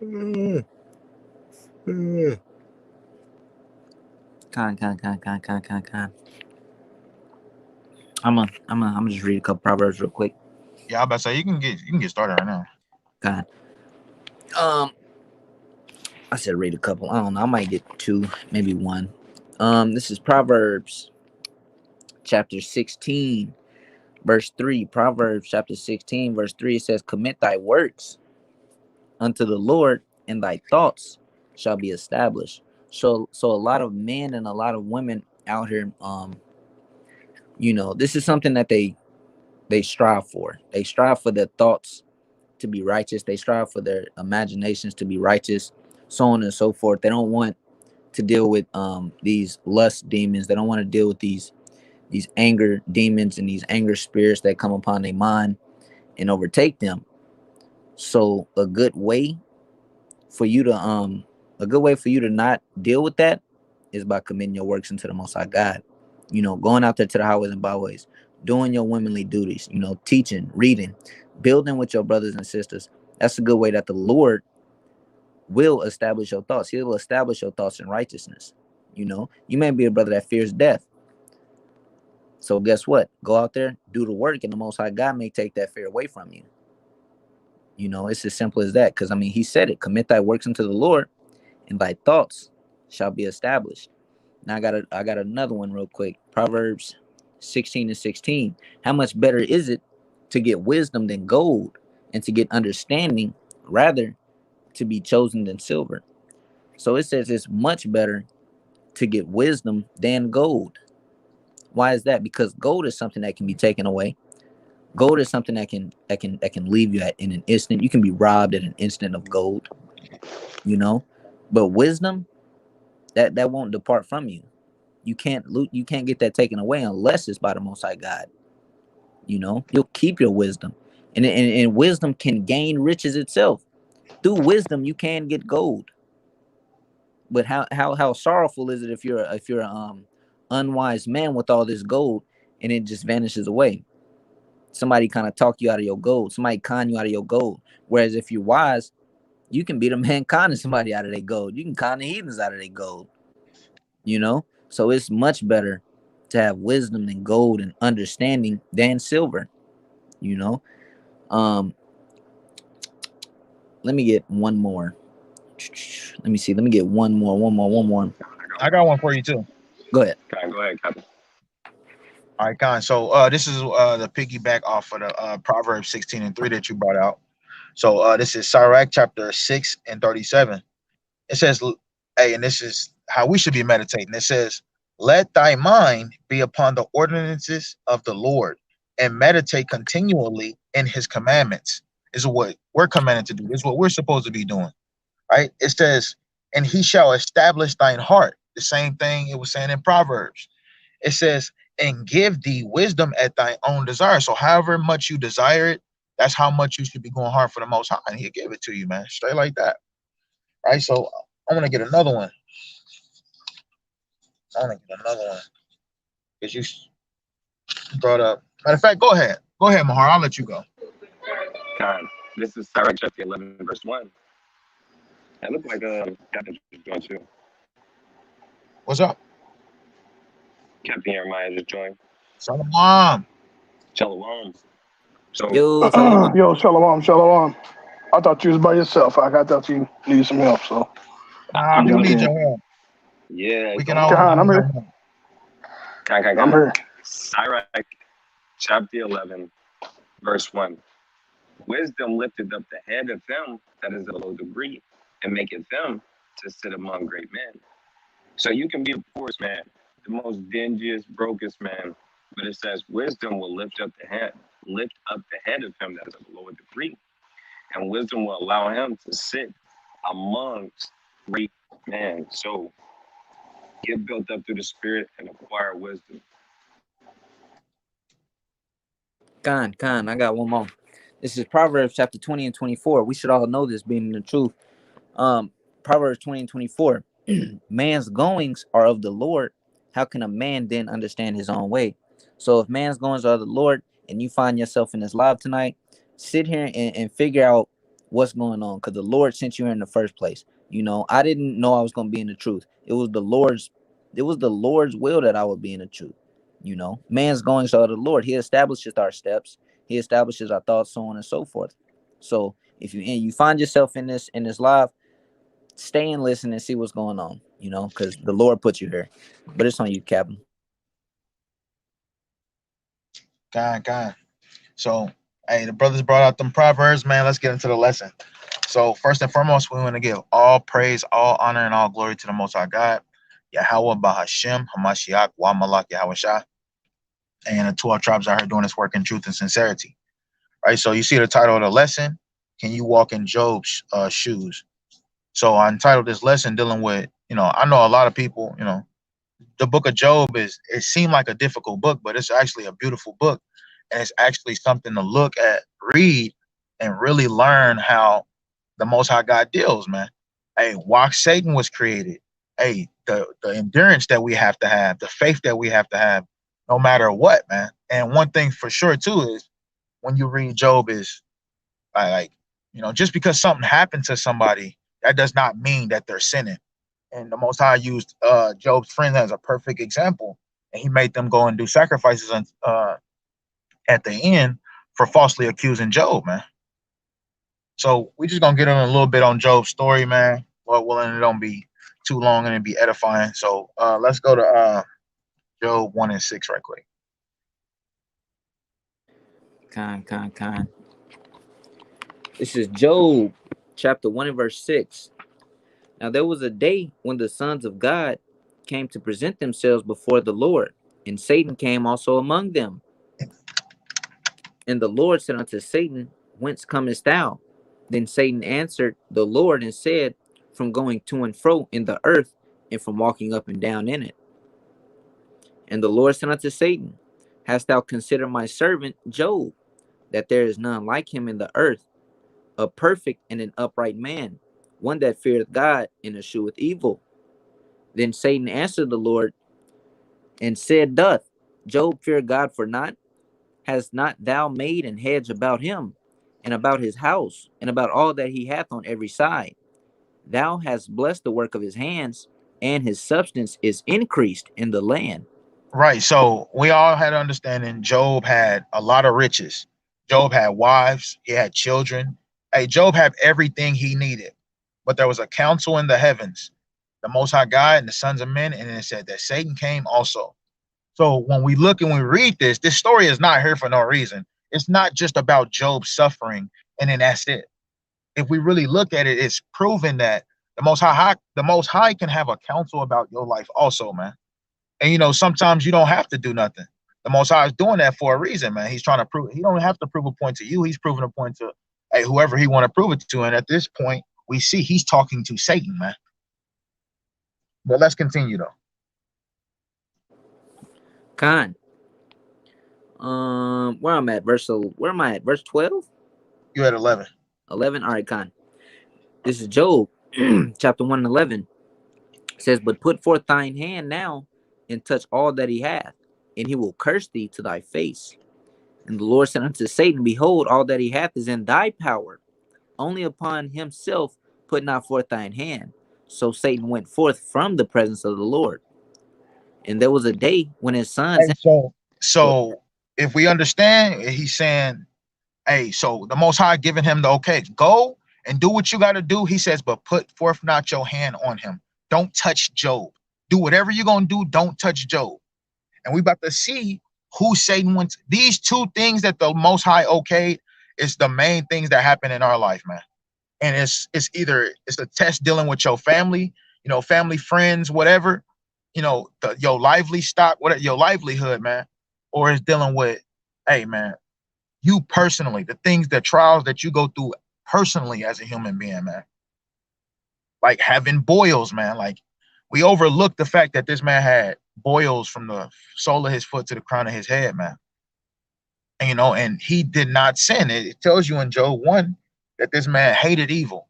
Mm, mm. Con. I'm gonna just read a couple proverbs real quick. Yeah, I about to say you can get started right now. Con. Um, I said read a couple. I don't know. I might get two, maybe one. This is Proverbs chapter 16, verse 3. Proverbs chapter 16, verse 3. It says, "Commit thy works unto the Lord, and thy thoughts shall be established." So a lot of men and a lot of women out here, this is something that they strive for. They strive for their thoughts to be righteous. They strive for their imaginations to be righteous, so on and so forth. They don't want to deal with these lust demons. They don't want to deal with these anger demons and these anger spirits that come upon their mind and overtake them. So a good way for you to not deal with that is by committing your works into the Most High God. Going out there to the highways and byways, doing your womanly duties, teaching, reading, building with your brothers and sisters. That's a good way that the Lord will establish your thoughts. He will establish your thoughts in righteousness. You may be a brother that fears death. So guess what? Go out there, do the work, and the Most High God may take that fear away from you. It's as simple as that. Because He said it: commit thy works unto the Lord, and thy thoughts shall be established. Now I got another one real quick. Proverbs 16:16. How much better is it to get wisdom than gold, and to get understanding rather to be chosen than silver? So it says it's much better to get wisdom than gold. Why is that? Because gold is something that can be taken away. Gold is something that can leave you in an instant. You can be robbed at an instant of gold, you know. But wisdom, that won't depart from you. You can't get that taken away unless it's by the Most High God. You'll keep your wisdom, and wisdom can gain riches itself. Through wisdom, you can get gold. But how sorrowful is it if you're unwise man with all this gold and it just vanishes away? Somebody kind of talk you out of your gold. Somebody con you out of your gold. Whereas if you're wise, you can be the man conning somebody out of their gold. You can con the heathens out of their gold. So it's much better to have wisdom than gold and understanding than silver. You know. Um. Let me get one more. Let me see. Let me get one more. One more. I got one for you too. Go ahead. Go ahead, Captain. All right, Con. So this is the piggyback off of the Proverbs 16:3 that you brought out. So this is Cyrax Chapter 6:37. It says, hey, and this is how we should be meditating. It says, "Let thy mind be upon the ordinances of the Lord, and meditate continually in His commandments." This is what we're commanded to do. This is what we're supposed to be doing, right? It says, "And He shall establish thine heart." The same thing it was saying in Proverbs. It says, "And give thee wisdom at thy own desire." So however much you desire it, that's how much you should be going hard for the Most High, and He'll give it to you, man, straight like that, right? So I'm gonna get another one. I want to get another one because you brought up. Matter of fact, go ahead, Mahar. I'll let you go. Con. This is Cyrax Chapter 11, verse 1. It looked like Captain just joined too. What's up? Captain Jeremiah just joined. Shalom. Shalom. So Yo, Shalom. Yo, shalom. I thought you was by yourself. I thought you needed some help. So Nah, we jumped need in. your help. Yeah, We can come on. always Con, I'm use your here. help. Con. I'm here. Cyrax Chapter 11, verse 1. Wisdom lifted up the head of him that is of low degree, and maketh him to sit among great men. So you can be the poorest man, the most dingiest, brokest man, but it says wisdom will lift up the head of him that is of lower degree, and wisdom will allow him to sit amongst great men. So get built up through the Spirit and acquire wisdom. Con. I got one more. This is Proverbs chapter 20 and 24. We should all know this, being the truth. Proverbs 20 and 24. Man's goings are of the Lord. How can a man then understand his own way? So if man's goings are of the Lord and you find yourself in this live tonight, sit here and figure out what's going on, because the Lord sent you here in the first place. You know, I didn't know I was going to be in the truth. It was the Lord's will that I would be in the truth. You know, man's going so the Lord, he establishes our steps, he establishes our thoughts, so on and so forth. So if you find yourself in this live, stay and listen and see what's going on, you know, because the Lord put you here. But it's on you, Captain. God. So, hey, the brothers brought out them Proverbs, man. Let's get into the lesson. So, first and foremost, we want to give all praise, all honor, and all glory to the Most High God, Yahweh Bahashem, Hamashiach, Wa Malak Yahweh Shah, and the 12 tribes out here doing this work in truth and sincerity. Right? So, you see the title of the lesson, Can You Walk in Job's Shoes? So, I entitled this lesson dealing with, I know a lot of people, the book of Job it seemed like a difficult book, but it's actually a beautiful book. And it's actually something to look at, read, and really learn how the Most High God deals, man. Hey, why Satan was created. Hey, the endurance that we have to have, the faith that we have to have, no matter what, man. And one thing for sure too is when you read Job is like, just because something happened to somebody, that does not mean that they're sinning. And the Most High used Job's friends as a perfect example, and he made them go and do sacrifices at the end for falsely accusing Job, man. So we just gonna get on a little bit on Job's story, man. Well, and it don't be too long and it be edifying. So let's go to Job 1:6 right quick. Con. This is Job chapter 1 and verse 6. Now there was a day when the sons of God came to present themselves before the Lord, and Satan came also among them. And the Lord said unto Satan, Whence comest thou? Then Satan answered the Lord and said, From going to and fro in the earth, and from walking up and down in it. And the Lord said unto Satan, Hast thou considered my servant Job, that there is none like him in the earth, a perfect and an upright man, one that feareth God and escheweth evil? Then Satan answered the Lord and said, Doth Job fear God for naught? Hast not thou made an hedge about him, and about his house, and about all that he hath on every side? Thou hast blessed the work of his hands, and his substance is increased in the land. Right. So we all had understanding Job had a lot of riches. Job had wives, he had children. Hey, Job had everything he needed. But there was a council in the heavens, the Most High God and the sons of men, and it said that Satan came also. So when we look and we read this story is not here for no reason. It's not just about Job suffering and then that's it. If we really look at it, it's proven that the Most High can have a counsel about your life also, man. And sometimes you don't have to do nothing. The Most High is doing that for a reason, man. He's trying to prove. He don't have to prove a point to you. He's proving a point to whoever he want to prove it to. And at this point, we see he's talking to Satan, man. But let's continue though. Con. Where am I at? Verse 12? You at 11. 11? All right, Con. This is Job, chapter 1 and 11. It says, But put forth thine hand now, and touch all that he hath, and he will curse thee to thy face. And the Lord said unto Satan, Behold, all that he hath is in thy power. Only upon himself put not forth thine hand. So Satan went forth from the presence of the Lord. And there was a day when his sons... And so if we understand, he's saying, hey, so the Most High giving him the okay, go and do what you got to do. He says, but put forth not your hand on him. Don't touch Job. Do whatever you're going to do. Don't touch Job. And we about to see who Satan wants. These two things that the Most High okayed is the main things that happen in our life, man. And it's either it's a test dealing with your family, family, friends, whatever, your lively stock, whatever, your livelihood, man, or it's dealing with, hey, man, you personally, the trials that you go through personally as a human being, man. Like having boils, man. Like we overlook the fact that this man had boils from the sole of his foot to the crown of his head, man. And he did not sin. It tells you in Job 1 that this man hated evil.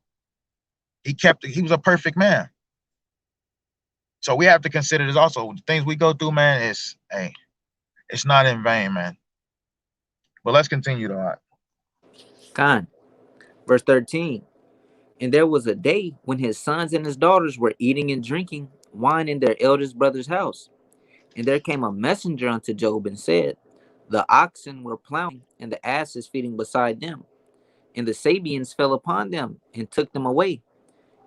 He was a perfect man. So we have to consider this also. The things we go through, man, it's not in vain, man. But let's continue though. Con. Verse 13. And there was a day when his sons and his daughters were eating and drinking wine in their eldest brother's house. And there came a messenger unto Job and said, the oxen were plowing and the asses feeding beside them. And the Sabians fell upon them and took them away.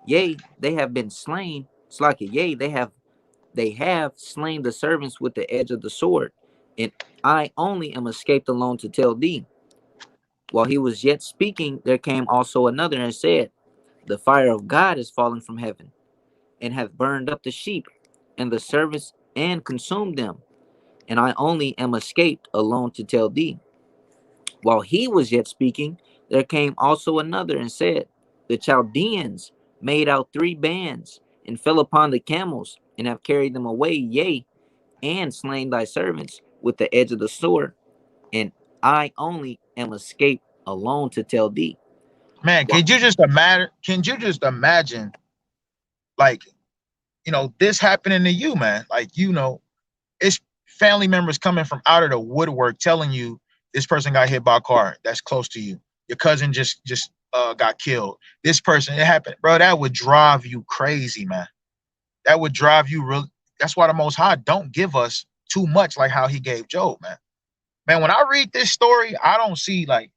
Yea, they have been slain. Slack it. Yea, they have slain the servants with the edge of the sword. And I only am escaped alone to tell thee. While he was yet speaking, there came also another and said, the fire of God is fallen from heaven, and hath burned up the sheep and the servants and consumed them. And I only am escaped alone to tell thee. While he was yet speaking, there came also another and said, the Chaldeans made out 3 bands and fell upon the camels and have carried them away, yea, and slain thy servants with the edge of the sword. And I only am escaped alone to tell thee. Man, Well, can you just imagine? Can you just imagine, like, this happening to you, man? Like, it's family members coming from out of the woodwork telling you this person got hit by a car that's close to you. Your cousin just got killed. This person, it happened, bro. That would drive you crazy, man. That would drive you real. That's why the Most High don't give us too much, like how He gave Job, man. Man, when I read this story, I don't see like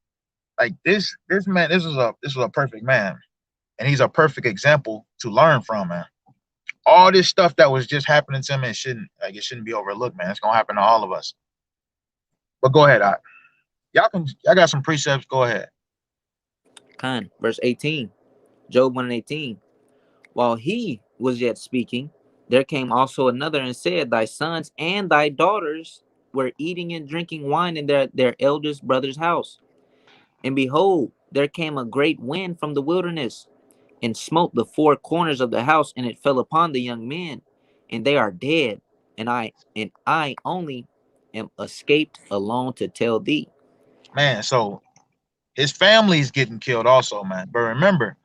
this man. This was a perfect man, and he's a perfect example to learn from, man. All this stuff that was just happening to him, it shouldn't be overlooked, man. It's gonna happen to all of us. But go ahead, y'all got some precepts. Go ahead. verse 18, Job 1 and 18. While he was yet speaking, there came also another and said, thy sons and thy daughters were eating and drinking wine in their eldest brother's house. And behold, there came a great wind from the wilderness and smote the 4 corners of the house, and it fell upon the young men, and they are dead. And I only am escaped alone to tell thee. Man, so his family's getting killed also, man. But remember,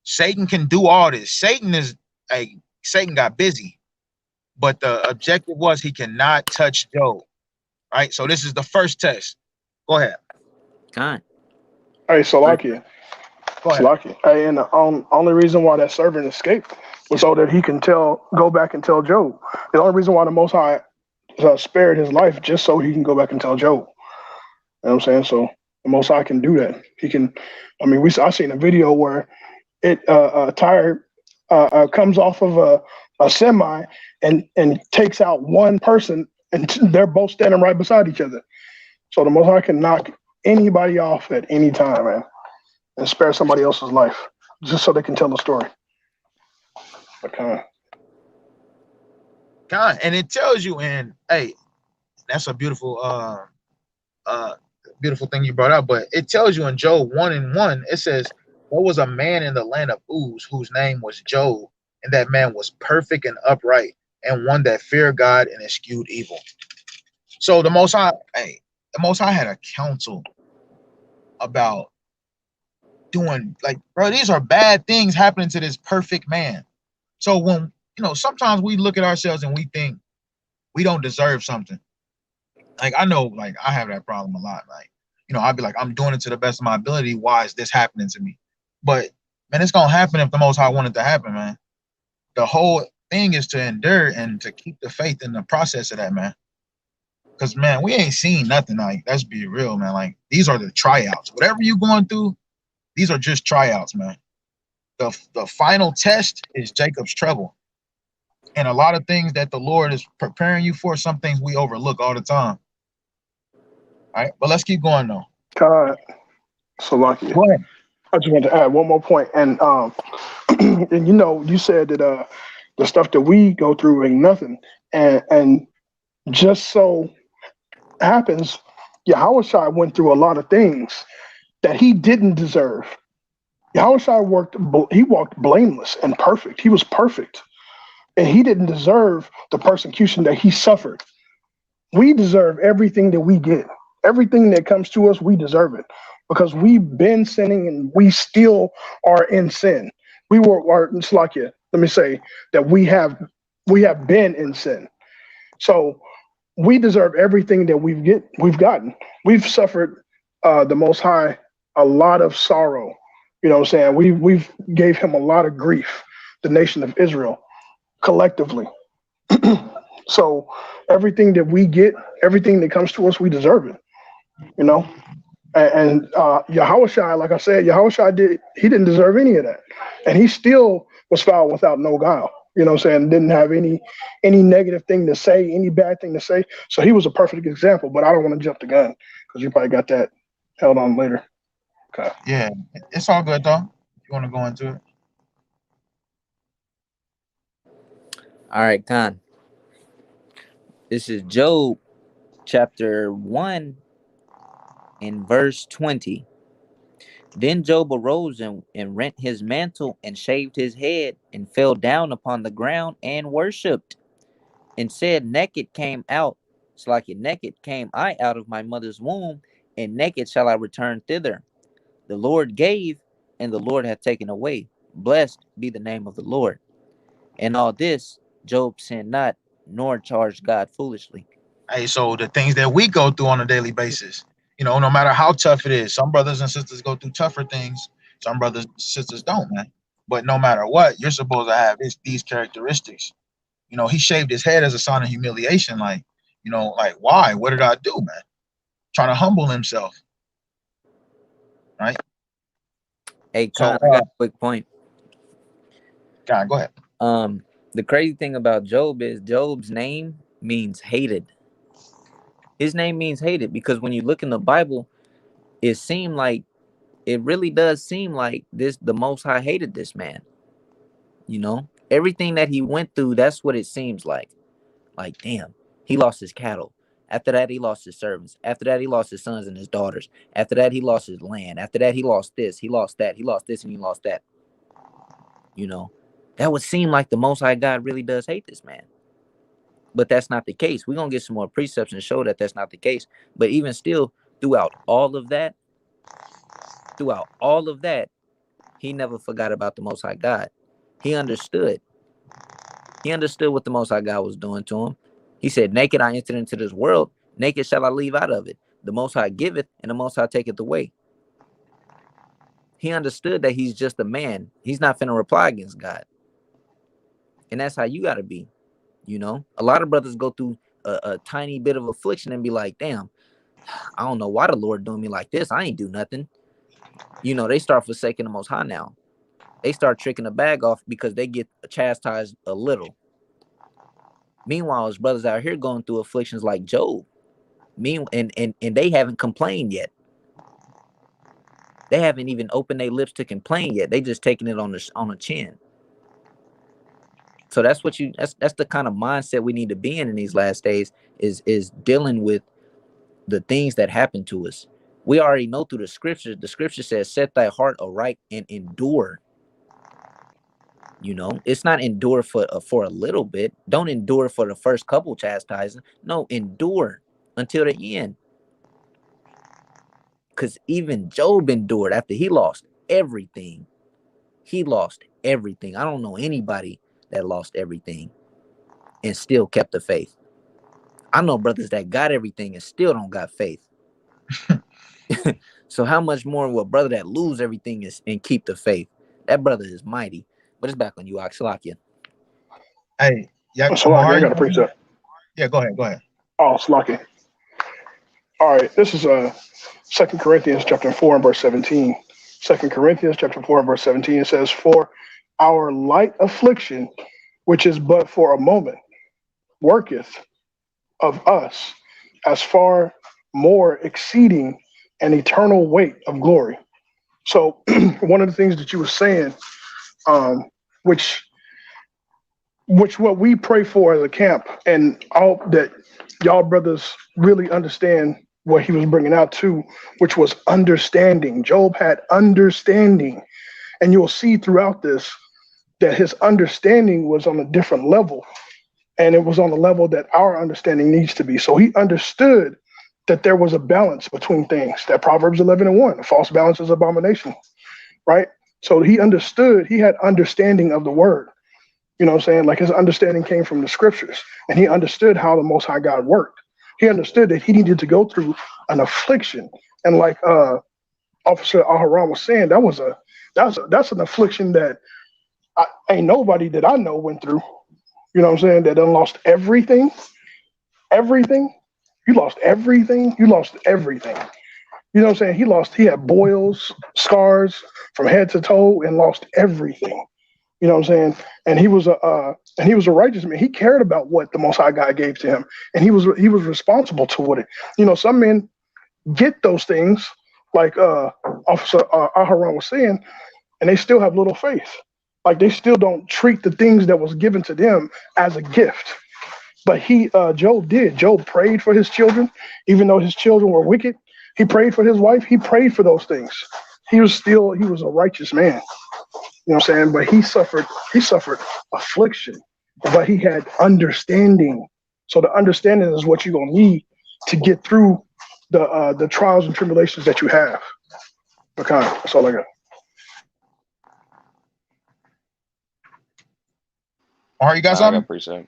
Satan can do all this. Satan got busy, but the objective was he cannot touch Job. Right? So this is the first test. Go ahead. Con. Hey, Salakia. Go ahead. Salakia. Hey, and the only reason why that servant escaped was so that he can go back and tell Job. The only reason why the Most High spared his life just so he can go back and tell Job. You know what I'm saying? So the Most High can do that. He can. I mean, I seen a video where a tire comes off of a semi and takes out one person, and they're both standing right beside each other. So the Most High can knock anybody off at any time, man, and spare somebody else's life just so they can tell the story. But And it tells you, and hey, that's a beautiful beautiful thing you brought up. But it tells you in Job 1 and 1, it says, there was a man in the land of Uz whose name was Job, and that man was perfect and upright, and one that feared God and eschewed evil. So the Most High had a counsel about doing, like, bro, these are bad things happening to this perfect man. So when, sometimes we look at ourselves and we think we don't deserve something. Like, I know, like, I have that problem a lot. Like, I'd be like, I'm doing it to the best of my ability. Why is this happening to me? But, man, it's going to happen if the Most High wanted to happen, man. The whole thing is to endure and to keep the faith in the process of that, man. Because, man, we ain't seen nothing. Like, let's be real, man. Like, these are the tryouts. Whatever you're going through, these are just tryouts, man. The final test is Jacob's trouble. And a lot of things that the Lord is preparing you for, some things we overlook all the time. All right, but let's keep going, though. Salakia. Go ahead. I just want to add one more point. And and you said that the stuff that we go through ain't nothing. And just so happens, Yahushua went through a lot of things that he didn't deserve. Yahushua walked blameless and perfect. He was perfect. And he didn't deserve the persecution that he suffered. We deserve everything that we get. Everything that comes to us, we deserve it. Because we've been sinning and we still are in sin. It's like, let me say that we have been in sin. So we deserve everything that we've gotten. We've suffered the Most High a lot of sorrow. You know what I'm saying? We've gave him a lot of grief, the nation of Israel, collectively. So everything that we get, everything that comes to us, we deserve it. You know? And Yahushua, like I said, Yahushua didn't deserve any of that. And he still was found without no guile. You know what I'm saying? Didn't have any negative thing to say, any bad thing to say. So he was a perfect example, but I don't want to jump the gun because you probably got that held on later. Okay. Yeah, it's all good though. You want to go into it? All right, Khan. This is Job chapter 1 and verse 20. Then Job arose and rent his mantle and shaved his head and fell down upon the ground and worshipped and said, naked came out, Slakia, naked came I out of my mother's womb, and naked shall I return thither. The Lord gave, and the Lord hath taken away. Blessed be the name of the Lord. And all this, Job sinned not, nor charged God foolishly. Hey, so the things that we go through on a daily basis, no matter how tough it is, some brothers and sisters go through tougher things. Some brothers and sisters don't, man. But no matter what, you're supposed to have these characteristics. He shaved his head as a sign of humiliation. Like why? What did I do, man? Trying to humble himself, right? Hey, So, Khan, I got a quick point. God, go ahead. The crazy thing about Job is Job's name means hated. His name means hated because when you look in the Bible, it really does seem like the Most High hated this man. Everything that he went through, that's what it seems like. Like, damn, he lost his cattle. After that, he lost his servants. After that, he lost his sons and his daughters. After that, he lost his land. After that, he lost this. He lost that. He lost this and he lost that. That would seem like the Most High God really does hate this man. But that's not the case. We're going to get some more precepts and show that that's not the case. But even still, throughout all of that, he never forgot about the Most High God. He understood. He understood what the Most High God was doing to him. He said, naked I entered into this world, naked shall I leave out of it. The Most High giveth, and the Most High taketh away. He understood that he's just a man. He's not finna reply against God. And that's how you got to be. A lot of brothers go through a tiny bit of affliction and be like, damn, I don't know why the Lord doing me like this. I ain't do nothing. They start forsaking the Most High now. They start tricking the bag off because they get chastised a little. Meanwhile, his brothers out here going through afflictions like Job. And they haven't complained yet. They haven't even opened their lips to complain yet. They just taking it on the chin. So that's the kind of mindset we need to be in these last days is dealing with the things that happen to us. We already know through the scriptures. The scripture says, set thy heart aright and endure. It's not endure for a little bit. Don't endure for the first couple chastising. No, endure until the end. Because even Job endured after he lost everything. He lost everything. I don't know anybody that lost everything and still kept the faith. I know brothers that got everything and still don't got faith. So how much more will a brother that lose everything and keep the faith? That brother is mighty. But it's back on you, Salakia. Hey, yeah, Salakia, I got a precept. Yeah, go ahead. Oh, Salakia. All right, this is 2 Corinthians chapter 4 and verse 17. 2 Corinthians chapter 4 and verse 17, it says, for our light affliction, which is but for a moment, worketh of us as far more exceeding an eternal weight of glory. So one of the things that you were saying, which what we pray for as a camp, and I hope that y'all brothers really understand what he was bringing out too, which was understanding. Job had understanding, and you'll see throughout this that his understanding was on a different level, and it was on the level that our understanding needs to be. So he understood that there was a balance between things, that Proverbs 11:1, a false balance is abomination, right? So he understood, he had understanding of the word. You know what I'm saying? Like his understanding came from the scriptures, and he understood how the Most High God worked. He understood that he needed to go through an affliction. And like Officer Aharon was saying, that That's an affliction that ain't nobody that I know went through. You know what I'm saying? That done lost everything. Everything. You lost everything. You lost everything. You know what I'm saying? He had boils, scars from head to toe, and lost everything. You know what I'm saying? And he was a righteous man. He cared about what the Most High God gave to him, and he was responsible toward it. You know, some men get those things, like Officer Aharon was saying, and they still have little faith. Like they still don't treat the things that was given to them as a gift. But Job did. Job prayed for his children, even though his children were wicked. He prayed for his wife. He prayed for those things. He was a righteous man. You know what I'm saying? But he suffered affliction, but he had understanding. So the understanding is what you're gonna need to get through the trials and tribulations that you have. Okay, that's all I got. All right, you got I something? appreciate.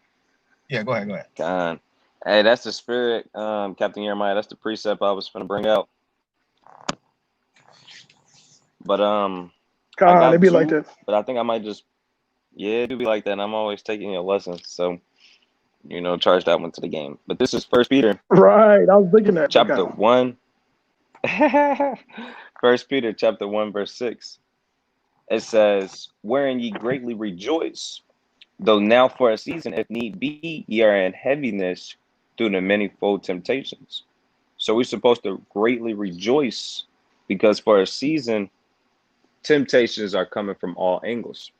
Yeah, go ahead. God. Hey, that's the spirit, Captain Jeremiah. That's the precept I was going to bring out. But I got They be two, like that. but I think I might just, it do be like that. And I'm always taking your lessons, so charge that one to the game. But this is First Peter, Right, I was thinking that. chapter 1. First Peter, chapter 1, verse 6. It says, "Wherein ye greatly rejoice, though now for a season, if need be, ye are in heaviness through the manifold temptations." So we're supposed to greatly rejoice because for a season, temptations are coming from all angles.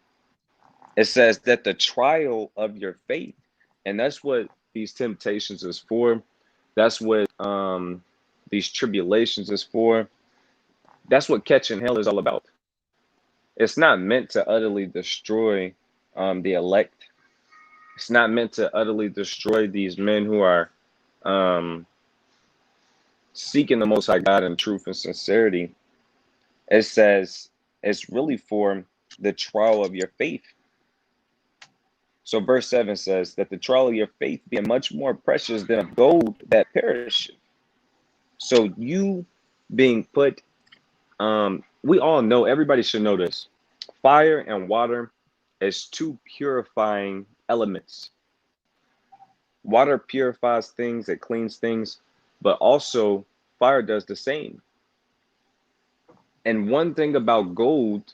It says that the trial of your faith, and that's what these temptations is for. That's what these tribulations is for. That's what catching hell is all about. It's not meant to utterly destroy the elect. It's not meant to utterly destroy these men who are seeking the Most High God in truth and sincerity. It says it's really for the trial of your faith. So verse 7 says that the trial of your faith being much more precious than of gold that perisheth. So you being put, we all know, everybody should know this. Fire and water is two purifying elements. Water purifies things, it cleans things, but also fire does the same. And one thing about gold,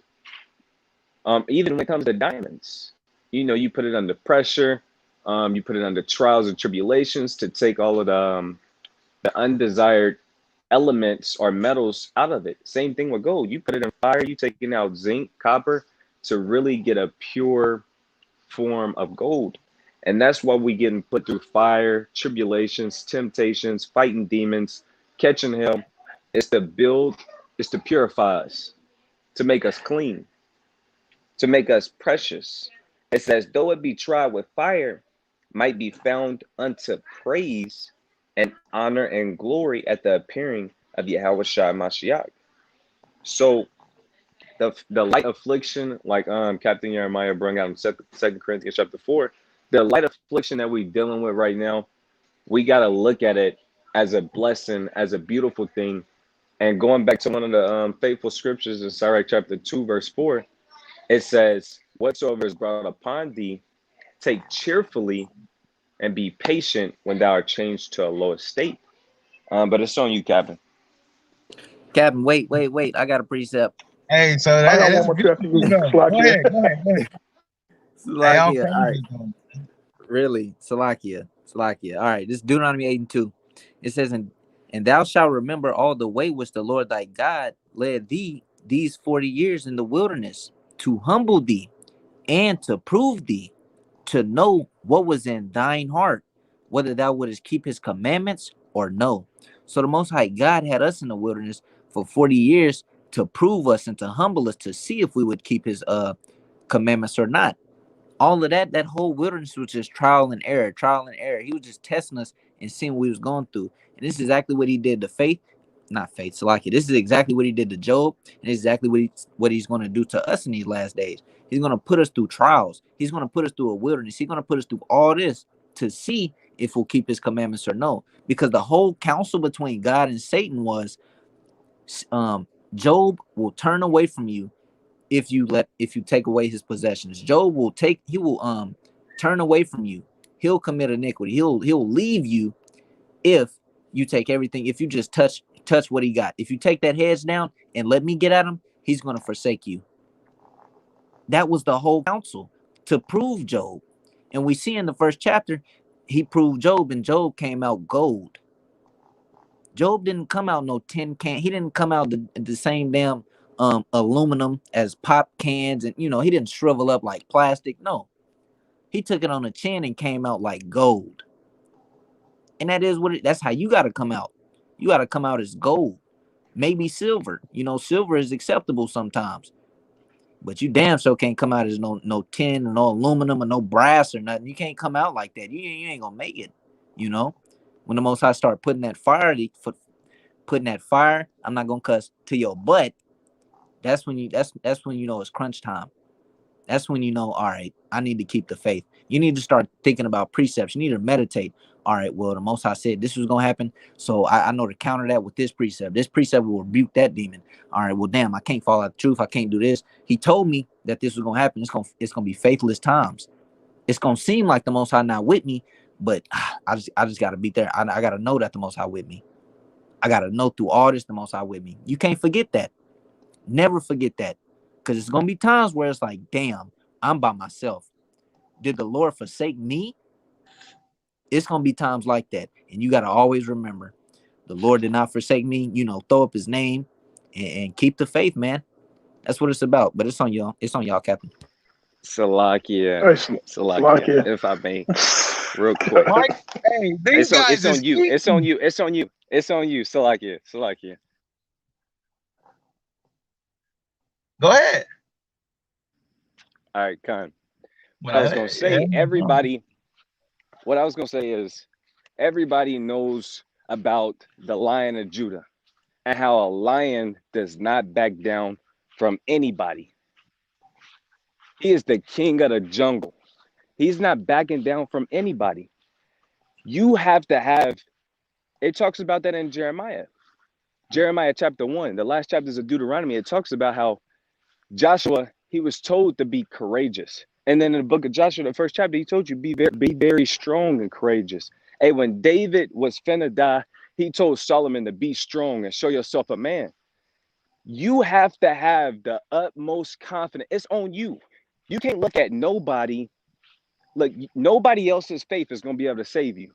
even when it comes to diamonds, you put it under pressure, you put it under trials and tribulations to take all of the undesired elements or metals out of it. Same thing with gold. You put it in fire, you taking out zinc, copper to really get a pure form of gold. And that's why we getting put through fire, tribulations, temptations, fighting demons, catching hell. It's to build, it's to purify us, to make us clean, to make us precious. It says, though it be tried with fire, might be found unto praise and honor and glory at the appearing of Yahweh Shai Mashiach. So the light affliction, like Captain Jeremiah brought out in 2 Corinthians chapter 4, the light affliction that we're dealing with right now, we got to look at it as a blessing, as a beautiful thing. And going back to one of the faithful scriptures in Cyrax chapter 2, verse 4, it says, whatsoever is brought upon thee, take cheerfully and be patient when thou art changed to a low estate. But it's on you, Captain. Captain, wait. I got a precept. Hey, so I got one more chapter. Go ahead. Salakia. All right. Really, Salakia. All right, this is Deuteronomy 8 and 2. It says, and thou shalt remember all the way which the Lord thy God led thee these 40 years in the wilderness, to humble thee and to prove thee, to know what was in thine heart, whether thou wouldest keep his commandments or no. So the Most High God had us in the wilderness for 40 years to prove us and to humble us, to see if we would keep his commandments or not. All of that whole wilderness was just trial and error. He was just testing us and seeing what we was going through. And this is exactly what he did to Salakia. This is exactly what he did to Job, and exactly what he's going to do to us in these last days. He's going to put us through trials. He's going to put us through a wilderness. He's going to put us through all this to see if we'll keep his commandments or no. Because the whole counsel between God and Satan was, Job will turn away from you if you take away his possessions. Job will turn away from you. He'll commit iniquity. He'll leave you if you take everything. If you just touch what he got. If you take that hedge down and let me get at him, he's going to forsake you. That was the whole counsel, to prove Job. And we see in the first chapter, he proved Job, and Job came out gold. Job didn't come out no tin can. He didn't come out the same damn aluminum as pop cans, and he didn't shrivel up like plastic. No, he took it on the chin and came out like gold. And that's how you got to come out. You got to come out as gold, maybe silver. Silver is acceptable sometimes, but you damn sure can't come out as no tin or no aluminum or no brass or nothing. You can't come out like that. You ain't gonna make it. When the Most High start putting that fire, I'm not gonna cuss, to your butt. That's when you know it's crunch time. That's when you know, all right, I need to keep the faith. You need to start thinking about precepts. You need to meditate. All right, well, the Most High said this was gonna happen, so I know to counter that with this precept. This precept will rebuke that demon. All right, well, damn, I can't follow the truth. I can't do this. He told me that this was gonna happen. It's gonna be faithless times. It's gonna seem like the Most High not with me, but I just gotta be there. I gotta know that the Most High with me. I gotta know through all this the Most High with me. You can't forget that. Never forget that, because it's gonna be times where it's like, damn, I'm by myself. Did the Lord forsake me? It's gonna be times like that, and you gotta always remember, the Lord did not forsake me. Throw up His name and keep the faith, man. That's what it's about. But it's on y'all. It's on y'all, Captain. Salakia, if I may, real quick. Hey, it's on you. It's on you. Salakia. Go ahead. All right, Khan. What I was gonna say is, everybody knows about the Lion of Judah and how a lion does not back down from anybody. He is the king of the jungle. He's not backing down from anybody. You have to have, it talks about that in Jeremiah chapter 1, the last chapters of Deuteronomy. It talks about how Joshua, he was told to be courageous. And then in the book of Joshua, the first chapter, he told you, be very strong and courageous. Hey, when David was finna die, he told Solomon to be strong and show yourself a man. You have to have the utmost confidence. It's on you. You can't look at nobody. Look, nobody else's faith is going to be able to save you.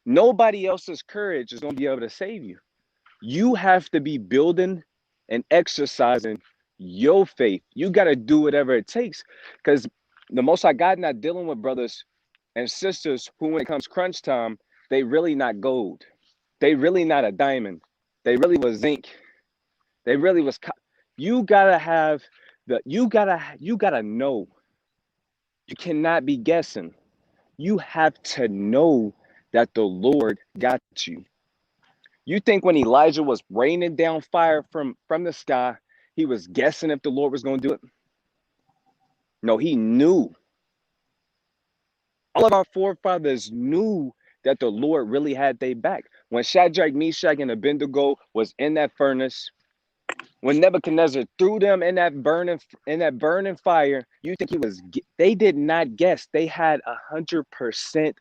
Nobody else's courage is going to be able to save you. You have to be building and exercising your faith. You got to do whatever it takes, because the Most High God not dealing with brothers and sisters who, when it comes crunch time, they really not gold. They really not a diamond. They really was zinc. They really was. You gotta have you gotta know. You cannot be guessing. You have to know that the Lord got you. You think when Elijah was raining down fire from the sky, he was guessing if the Lord was going to do it? No, he knew. All of our forefathers knew that the Lord really had their back. When Shadrach, Meshach, and Abednego was in that furnace, when Nebuchadnezzar threw them in that burning fire, you think they did not guess. They had 100%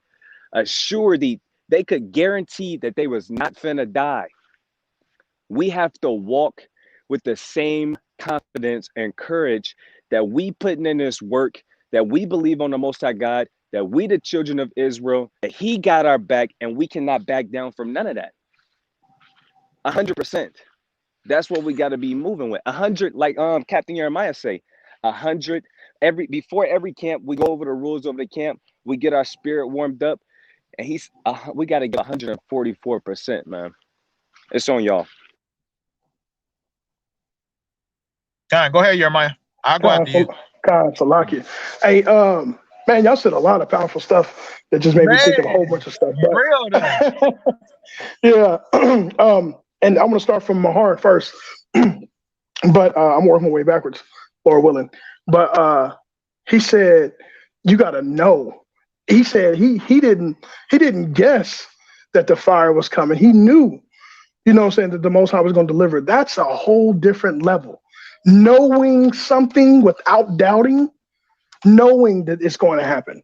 assurity. They could guarantee that they was not finna die. We have to walk with the same confidence and courage that we putting in this work, that we believe on the Most High God, that we the children of Israel, that He got our back, and we cannot back down from none of that. 100%. That's what we got to be moving with. 100, like Captain Jeremiah say, 100 before every camp. We go over the rules of the camp. We get our spirit warmed up, and we got to get 144%, man. It's on y'all. Go ahead, Jeremiah. I'll go after you. Salakia. Hey, man, y'all said a lot of powerful stuff that just made me think of a whole bunch of stuff. But, yeah. And I'm going to start from my heart first, but I'm working my way backwards, Lord willing. But he said, you got to know. He said he didn't guess that the fire was coming. He knew, that the Most High was going to deliver. That's a whole different level. knowing something without doubting, knowing that it's going to happen.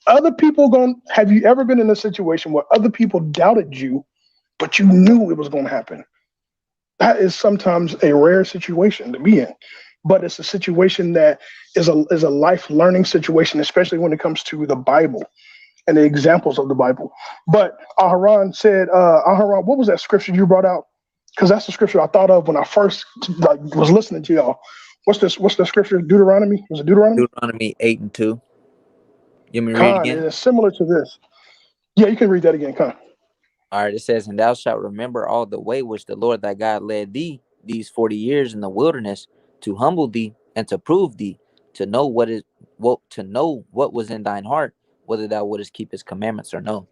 Other people going, have you ever been in a situation where other people doubted you, but you knew it was going to happen? That is sometimes a rare situation to be in, but it's a situation that is a life learning situation, especially when it comes to the Bible and the examples of the Bible. But Aharon said, Aharon, what was that scripture you brought out? Because that's the scripture I thought of when I first was listening to y'all. What's this? What's the scripture? Deuteronomy? Was it Deuteronomy? Deuteronomy 8:2. You want me to read it Khan, again? it's similar to this. Yeah, you can read that again, Khan. All right, it says, "And thou shalt remember all the way which the Lord thy God led thee these 40 years in the wilderness, to humble thee and to prove thee, to know what was in thine heart, whether thou wouldest keep his commandments or no."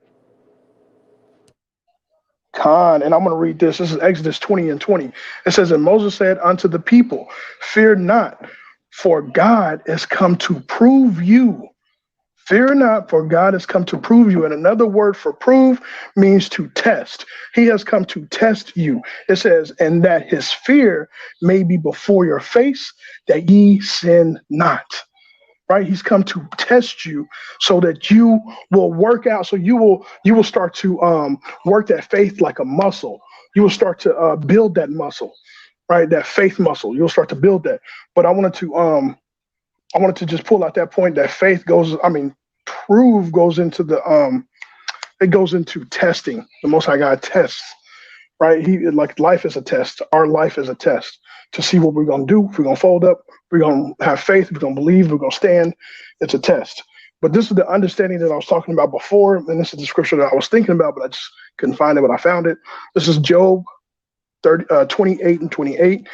Khan, and I'm going to read this. This is Exodus 20:20. It says, "And Moses said unto the people, Fear not, for God is come to prove you. Fear not, for God has come to prove you." And another word for prove means to test. He has come to test you. It says, "And that his fear may be before your face, that ye sin not." Right? He's come to test you so that you will work out. So you will start to work that faith like a muscle. You will start to build that muscle, right? That faith muscle. You'll start to build that. But I wanted to just pull out that point that faith goes. I mean, prove goes into it goes into testing. The Most High God tests, right? He, like, life is a test. Our life is a test to see what we're gonna do. If we're gonna fold up, we're gonna have faith. We're gonna believe. We're gonna stand. It's a test. But this is the understanding that I was talking about before, and this is the scripture that I was thinking about, but I just couldn't find it. But I found it. This is Job 28:28,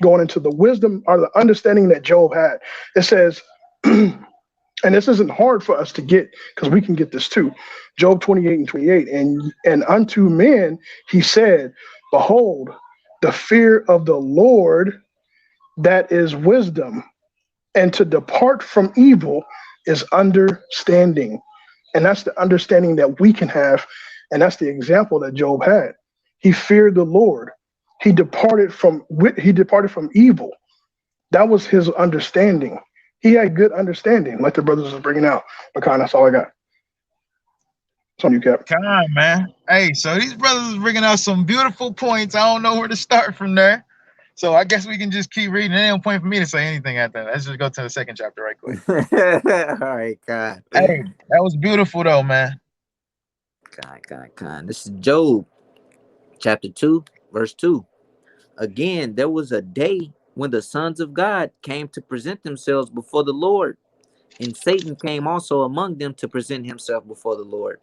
going into the wisdom or the understanding that Job had. It says, and this isn't hard for us to get because we can get this too. Job 28:28, and unto men he said, Behold, the fear of the Lord, that is wisdom, and to depart from evil is understanding. And that's the understanding that we can have, and that's the example that Job had. He feared the Lord. He departed from evil. That was his understanding. He had good understanding, like the brothers was bringing out. Makan, that's all I got. It's on you, Cap. Come on, man. Hey, so these brothers is bringing out some beautiful points. I don't know where to start from there. So I guess we can just keep reading. There ain't no point for me to say anything after that. Let's just go to the second chapter right quick. All right, God. Hey, that was beautiful though, man. God. This is Job chapter 2, verse 2. "Again, there was a day when the sons of God came to present themselves before the Lord, and Satan came also among them to present himself before the Lord.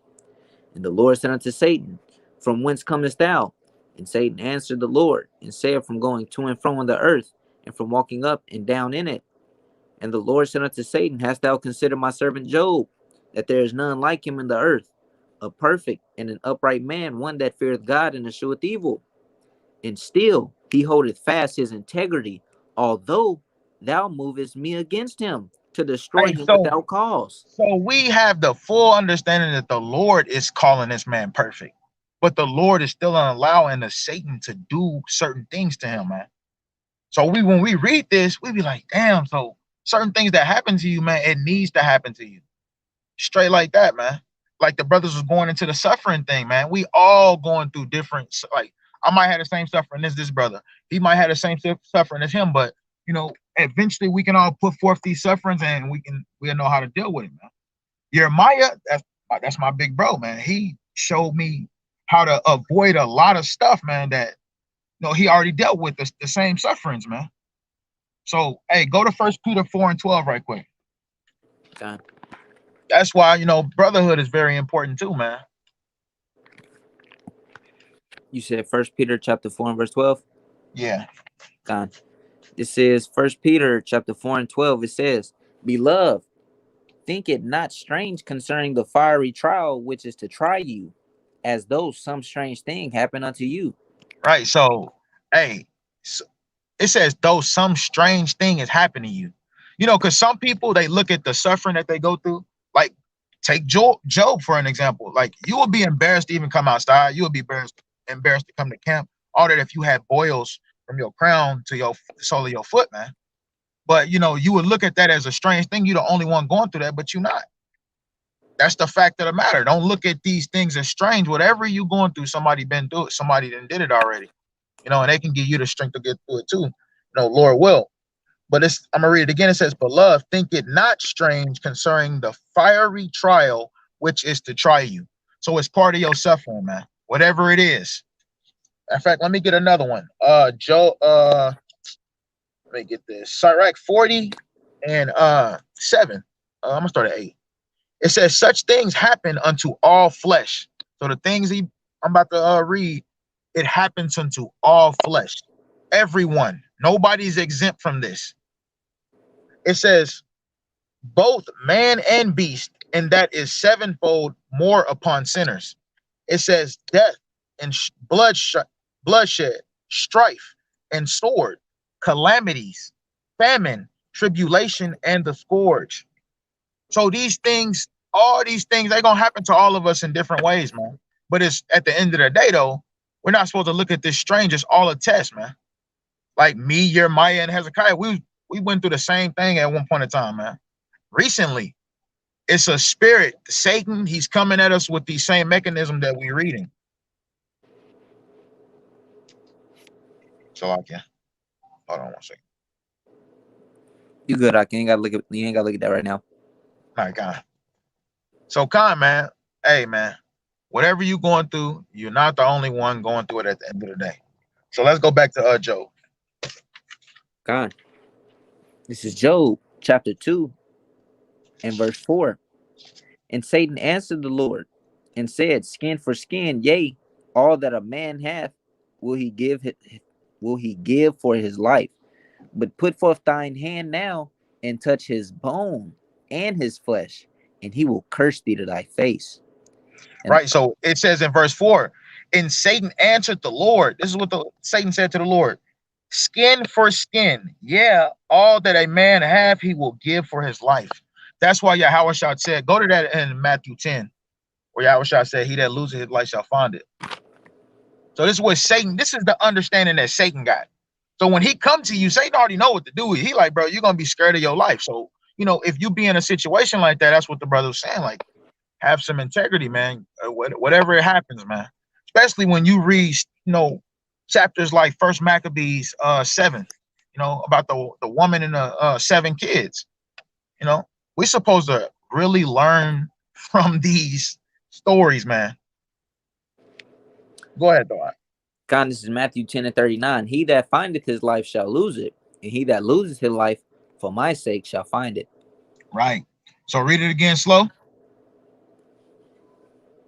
And the Lord said unto Satan, From whence comest thou? And Satan answered the Lord, and said, From going to and fro on the earth, and from walking up and down in it. And the Lord said unto Satan, Hast thou considered my servant Job, that there is none like him in the earth, a perfect and an upright man, one that feareth God and escheweth evil? And still he holdeth fast his integrity, although thou movest me against him, to destroy Hey, him without cause." So we have the full understanding that the Lord is calling this man perfect, but the Lord is still allowing the Satan to do certain things to him, man. So when we read this, we be like, damn. So certain things that happen to you, man, it needs to happen to you, straight like that, man. Like the brothers was going into the suffering thing, man. We all going through different. Like I might have the same suffering as this brother. He might have the same suffering as him, but eventually we can all put forth these sufferings and we'll know how to deal with it, man. Jeremiah, that's my big bro, man. He showed me how to avoid a lot of stuff, man, that he already dealt with the same sufferings, man. So hey, go to 1 Peter 4:12 right quick. God. That's why brotherhood is very important too, man. You said 1 Peter chapter 4 and verse 12? Yeah. God. This is 1 Peter chapter 4 and 12. It says, Beloved, think it not strange concerning the fiery trial which is to try you, as though some strange thing happened unto you. Right. So, hey, it says, though some strange thing is happening to you. Because some people, they look at the suffering that they go through. Like, take Job for an example. Like, you would be embarrassed to even come outside. You would be embarrassed to come to camp. All that if you had boils from your crown to your sole of your foot, man. But you would look at that as a strange thing. You're the only one going through that, but you're not. That's the fact of the matter. Don't look at these things as strange. Whatever you going through, somebody been through it. Somebody done did it already. And they can give you the strength to get through it too. Lord will. But I'm gonna read it again. It says, "Beloved, think it not strange concerning the fiery trial which is to try you." So it's part of your suffering, man. Whatever it is. In fact, let me get another one. Joe. Let me get this. Cyrax 40 and 7. I'm gonna start at 8. It says, "Such things happen unto all flesh." So the things I'm about to read, it happens unto all flesh. Everyone. Nobody's exempt from this. It says, "Both man and beast, and that is sevenfold more upon sinners." It says, "Death and bloodshed, strife and sword, calamities, famine, tribulation, and the scourge." So all these things, they're gonna happen to all of us in different ways, man. But it's at the end of the day, though, we're not supposed to look at this strange. It's all a test, man. Like me, Jeremiah, and Hezekiah, we went through the same thing at one point in time, man. Recently, it's a spirit, Satan. He's coming at us with the same mechanism that we're reading. So I can hold on 1 second. You good, I ain't gotta look at that right now. All right, God. So, Khan, man, hey, man, whatever you're going through, you're not the only one going through it at the end of the day. So let's go back to Job. God, this is Job chapter 2 and verse 4. "And Satan answered the Lord and said, Skin for skin, yea, all that a man hath will he give for his life. But put forth thine hand now and touch his bone and his flesh, and he will curse thee to thy face." And right. So it says in verse 4, "And Satan answered the Lord." This is what Satan said to the Lord. "Skin for skin. Yeah, all that a man have, he will give for his life." That's why Yahushua said, go to that in Matthew 10, where Yahushua said, "He that loses his life shall find it." So this is the understanding that Satan got. So when he comes to you, Satan already know what to do. He like, bro, you're going to be scared of your life. So, if you be in a situation like that, that's what the brother was saying. Like, have some integrity, man. Whatever it happens, man. Especially when you read, chapters like First Maccabees 7, about the woman and the 7 kids. We're supposed to really learn from these stories, man. Go ahead, though. God, this is Matthew 10 and 39. "He that findeth his life shall lose it, and he that loses his life for my sake shall find it." Right. So read it again slow.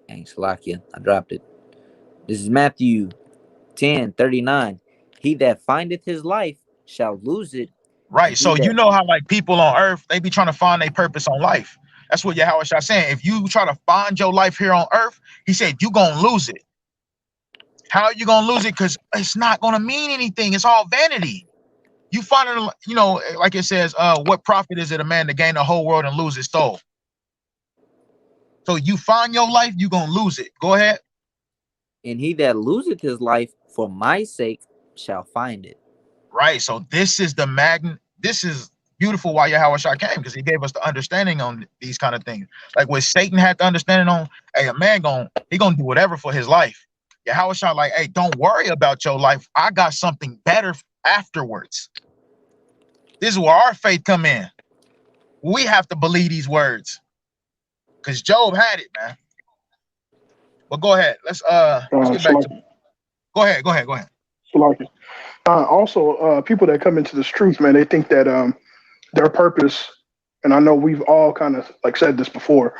Dang, Salakia, I dropped it. This is Matthew 10:39. "He that findeth his life shall lose it." Right. So how like people on earth, they be trying to find their purpose on life. That's what Yahushua saying. If you try to find your life here on earth, he said, you're going to lose it. How are you going to lose it? Because it's not going to mean anything. It's all vanity. You find it, like it says, what profit is it a man to gain the whole world and lose his soul? So you find your life, you're going to lose it. Go ahead. "And he that loseth his life for my sake shall find it." Right. So this is this is beautiful why Yahushua came, because he gave us the understanding on these kind of things. Like what Satan had the understanding on, hey, a man he gonna do whatever for his life. Yahushua like, hey, don't worry about your life. I got something better afterwards. This is where our faith come in. We have to believe these words. Because Job had it, man. But go ahead. Let's get back to Go ahead. So like also people that come into this truth, man, they think that their purpose, and I know we've all kind of like said this before,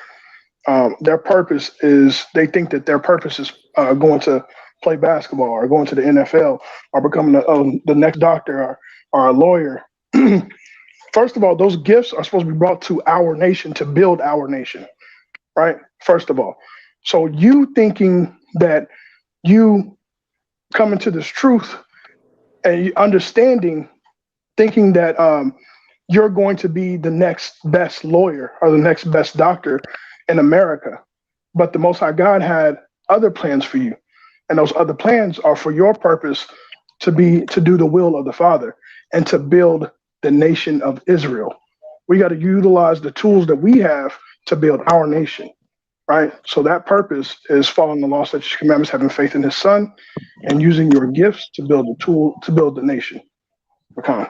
their purpose is, they think that their purpose is going to play basketball or going to the NFL or becoming the next doctor or a lawyer. First of all, those gifts are supposed to be brought to our nation to build our nation, right? First of all. So you thinking that you come into this truth and you understanding, thinking that you're going to be the next best lawyer or the next best doctor in America. But the Most High God had other plans for you. And those other plans are for your purpose to do the will of the Father and to build the nation of Israel. We got to utilize the tools that we have to build our nation, right? So that purpose is following the law, statutes, commandments, having faith in His Son, and using your gifts to build the tool to build the nation. Okay.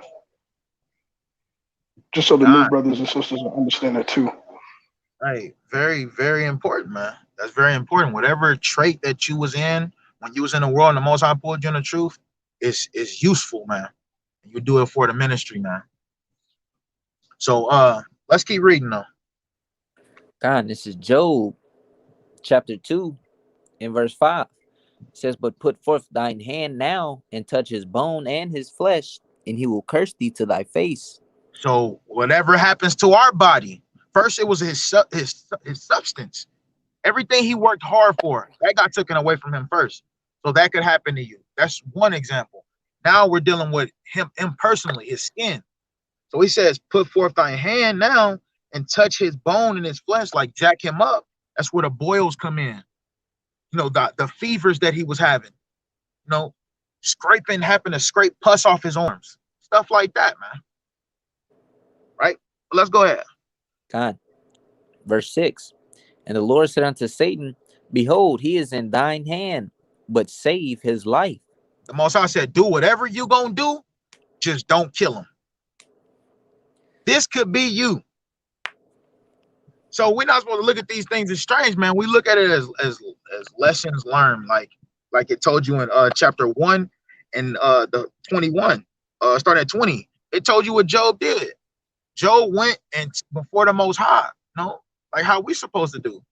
Just so the new God, brothers and sisters understand that too. right. Very, very important, man. That's very important. Whatever trait that you was in when you was in the world and the Most High pulled you in the truth is useful, man. You do it for the ministry, man. So let's keep reading though. God, this is Job chapter 2 and verse 5. It says, but put forth thine hand now and touch his bone and his flesh, and he will curse thee to thy face. So whatever happens to our body, first it was his substance. Everything he worked hard for, that got taken away from him first. So that could happen to you. That's one example. Now we're dealing with him personally, his skin. So he says, put forth thy hand now and touch his bone and his flesh, like jack him up. That's where the boils come in. You know, the fevers that he was having. You know, scraping, happened to scrape pus off his arms. Stuff like that, man. Right? But let's go ahead. God. Verse 6. And the Lord said unto Satan, behold, he is in thine hand, but save his life. The Most High said, do whatever you gonna do, just don't kill him. This could be you. So we're not supposed to look at these things as strange, man. We look at it as lessons learned, like it told you in chapter 1 and the 21, starting at 20. It told you what Job did. Job went and before the Most High, you know, like how we supposed to do.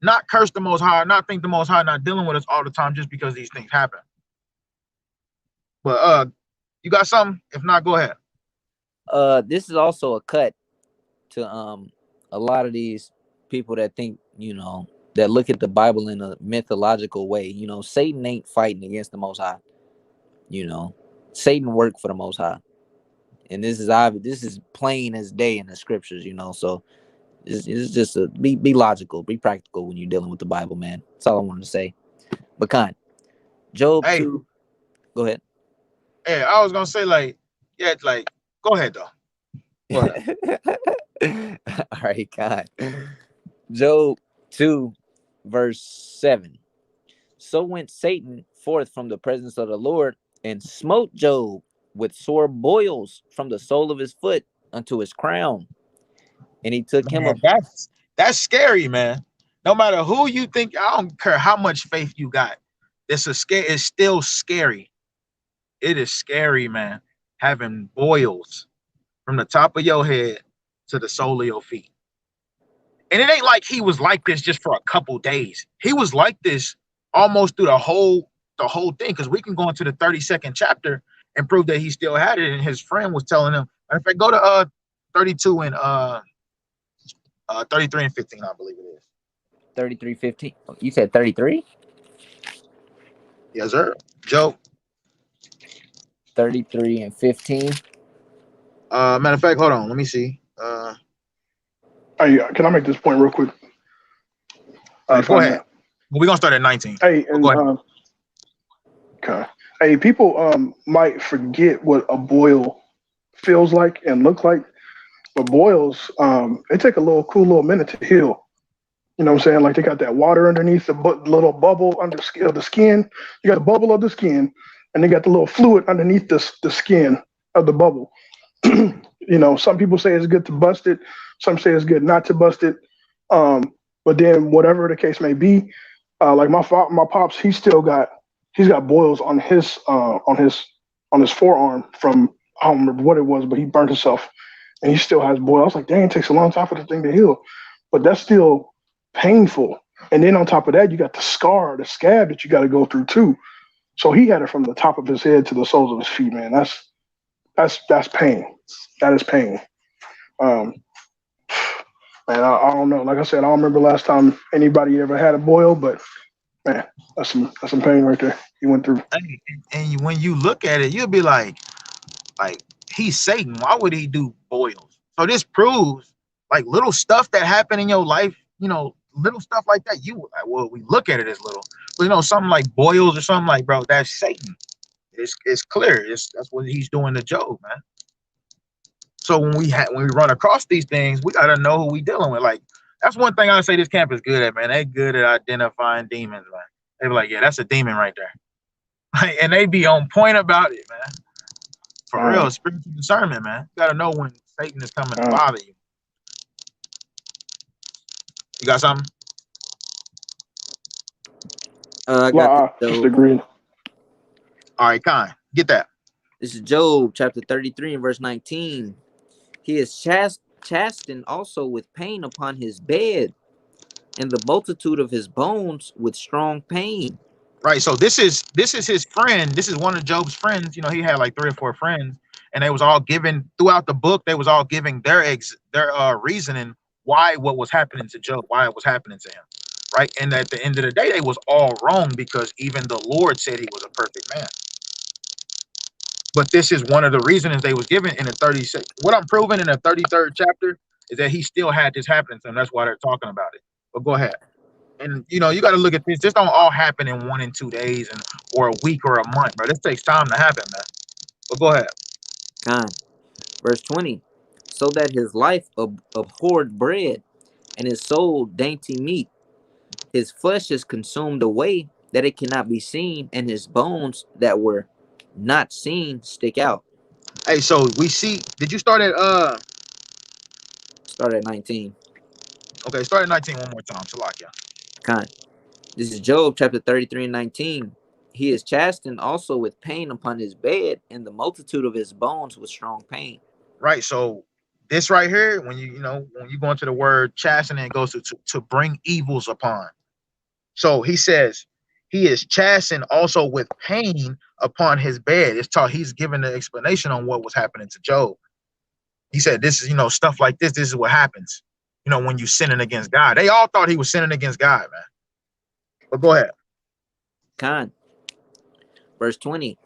Not curse the Most High, not think the Most High not dealing with us all the time just because these things happen. But you got something? If not, go ahead. This is also a cut to a lot of these people that think, you know, that look at the Bible in a mythological way. You know, Satan ain't fighting against the Most High. You know, Satan worked for the Most High, and this is obvious. This is plain as day in the scriptures. You know, so it's just be logical, be practical when you're dealing with the Bible, man. That's all I wanted to say. But Job 2. Go ahead. Hey, I was gonna say go ahead though. Go ahead. All right, God. Job 2, verse 7. So went Satan forth from the presence of the Lord and smote Job with sore boils from the sole of his foot unto his crown. And he took him up. That's scary, man. No matter who you think, I don't care how much faith you got. It's still scary. It is scary, man. Having boils from the top of your head to the sole of your feet. And it ain't like he was like this just for a couple days. He was like this almost through the whole thing, because we can go into the 32nd chapter and prove that he still had it. And his friend was telling him, in fact, go to 32 and 33 and 15, I believe it is. 33:15. You said 33? Yes, sir. Joe. 33 and 15. Matter of fact, hold on. Let me see. Hey, can I make this point real quick? Go ahead. We're gonna start at 19. Hey, and go ahead. Okay. Hey, people might forget what a boil feels like and look like, but boils they take a cool little minute to heal. You know what I'm saying? Like they got that water underneath the little bubble under the skin. You got the bubble of the skin, and they got the little fluid underneath the skin of the bubble. You know, some people say it's good to bust it. Some say it's good not to bust it. But then whatever the case may be, like my pops, he's got boils on his forearm from, I don't remember what it was, but he burnt himself and he still has boils. I was like, dang, it takes a long time for the thing to heal. But that's still painful. And then on top of that, you got the scab that you got to go through too. So he had it from the top of his head to the soles of his feet, man. That's pain. That is pain. Man, I don't know. Like I said, I don't remember last time anybody ever had a boil, but man, that's some pain right there he went through. And when you look at it, you'll be like he's Satan. Why would he do boils? So this proves like little stuff that happened in your life, you know, little stuff like that. We look at it as little, but you know, something like boils or something like, bro, that's Satan. It's clear. That's what he's doing to Job, man. So when we run across these things, we gotta know who we dealing with. Like that's one thing I say this camp is good at, man. They good at identifying demons, man. They be like, yeah, that's a demon right there. Like, and they be on point about it, man. For real, spiritual discernment, man. You gotta know when Satan is coming to bother you. You got something? I got this, just Job. agreed. All right, Khan, get that. This is Job chapter 33 and verse 19. He is chastened also with pain upon his bed, and the multitude of his bones with strong pain. Right. So this is his friend. This is one of Job's friends. You know, he had like 3 or 4 friends, and they was all given throughout the book. They was all giving their reasoning why what was happening to Job, why it was happening to him. Right. And at the end of the day, they was all wrong because even the Lord said he was a perfect man. But this is one of the reasons they was given in the 36. What I'm proving in the 33rd chapter is that he still had this happening to him. That's why they're talking about it. But go ahead. And you know, you got to look at this. This don't all happen in 1 and 2 days and or a week or a month, bro. This takes time to happen, man. But go ahead. Verse 20. So that his life abhorred bread, and his soul dainty meat. His flesh is consumed away, that it cannot be seen, and his bones that were not seen stick out. Hey, so we see. Did you start at Start at 19. Okay, start at 19 one more time. Salakia. This is Job chapter 33 and 19. He is chastened also with pain upon his bed, and the multitude of his bones with strong pain. Right. So this right here, when you go into the word chastening, it goes to bring evils upon. So he says he is chastened also with pain upon his bed. It's taught he's giving the explanation on what was happening to Job. He said, this is, stuff like this. This is what happens, when you sinning against God. They all thought he was sinning against God, man. But go ahead. Verse 20.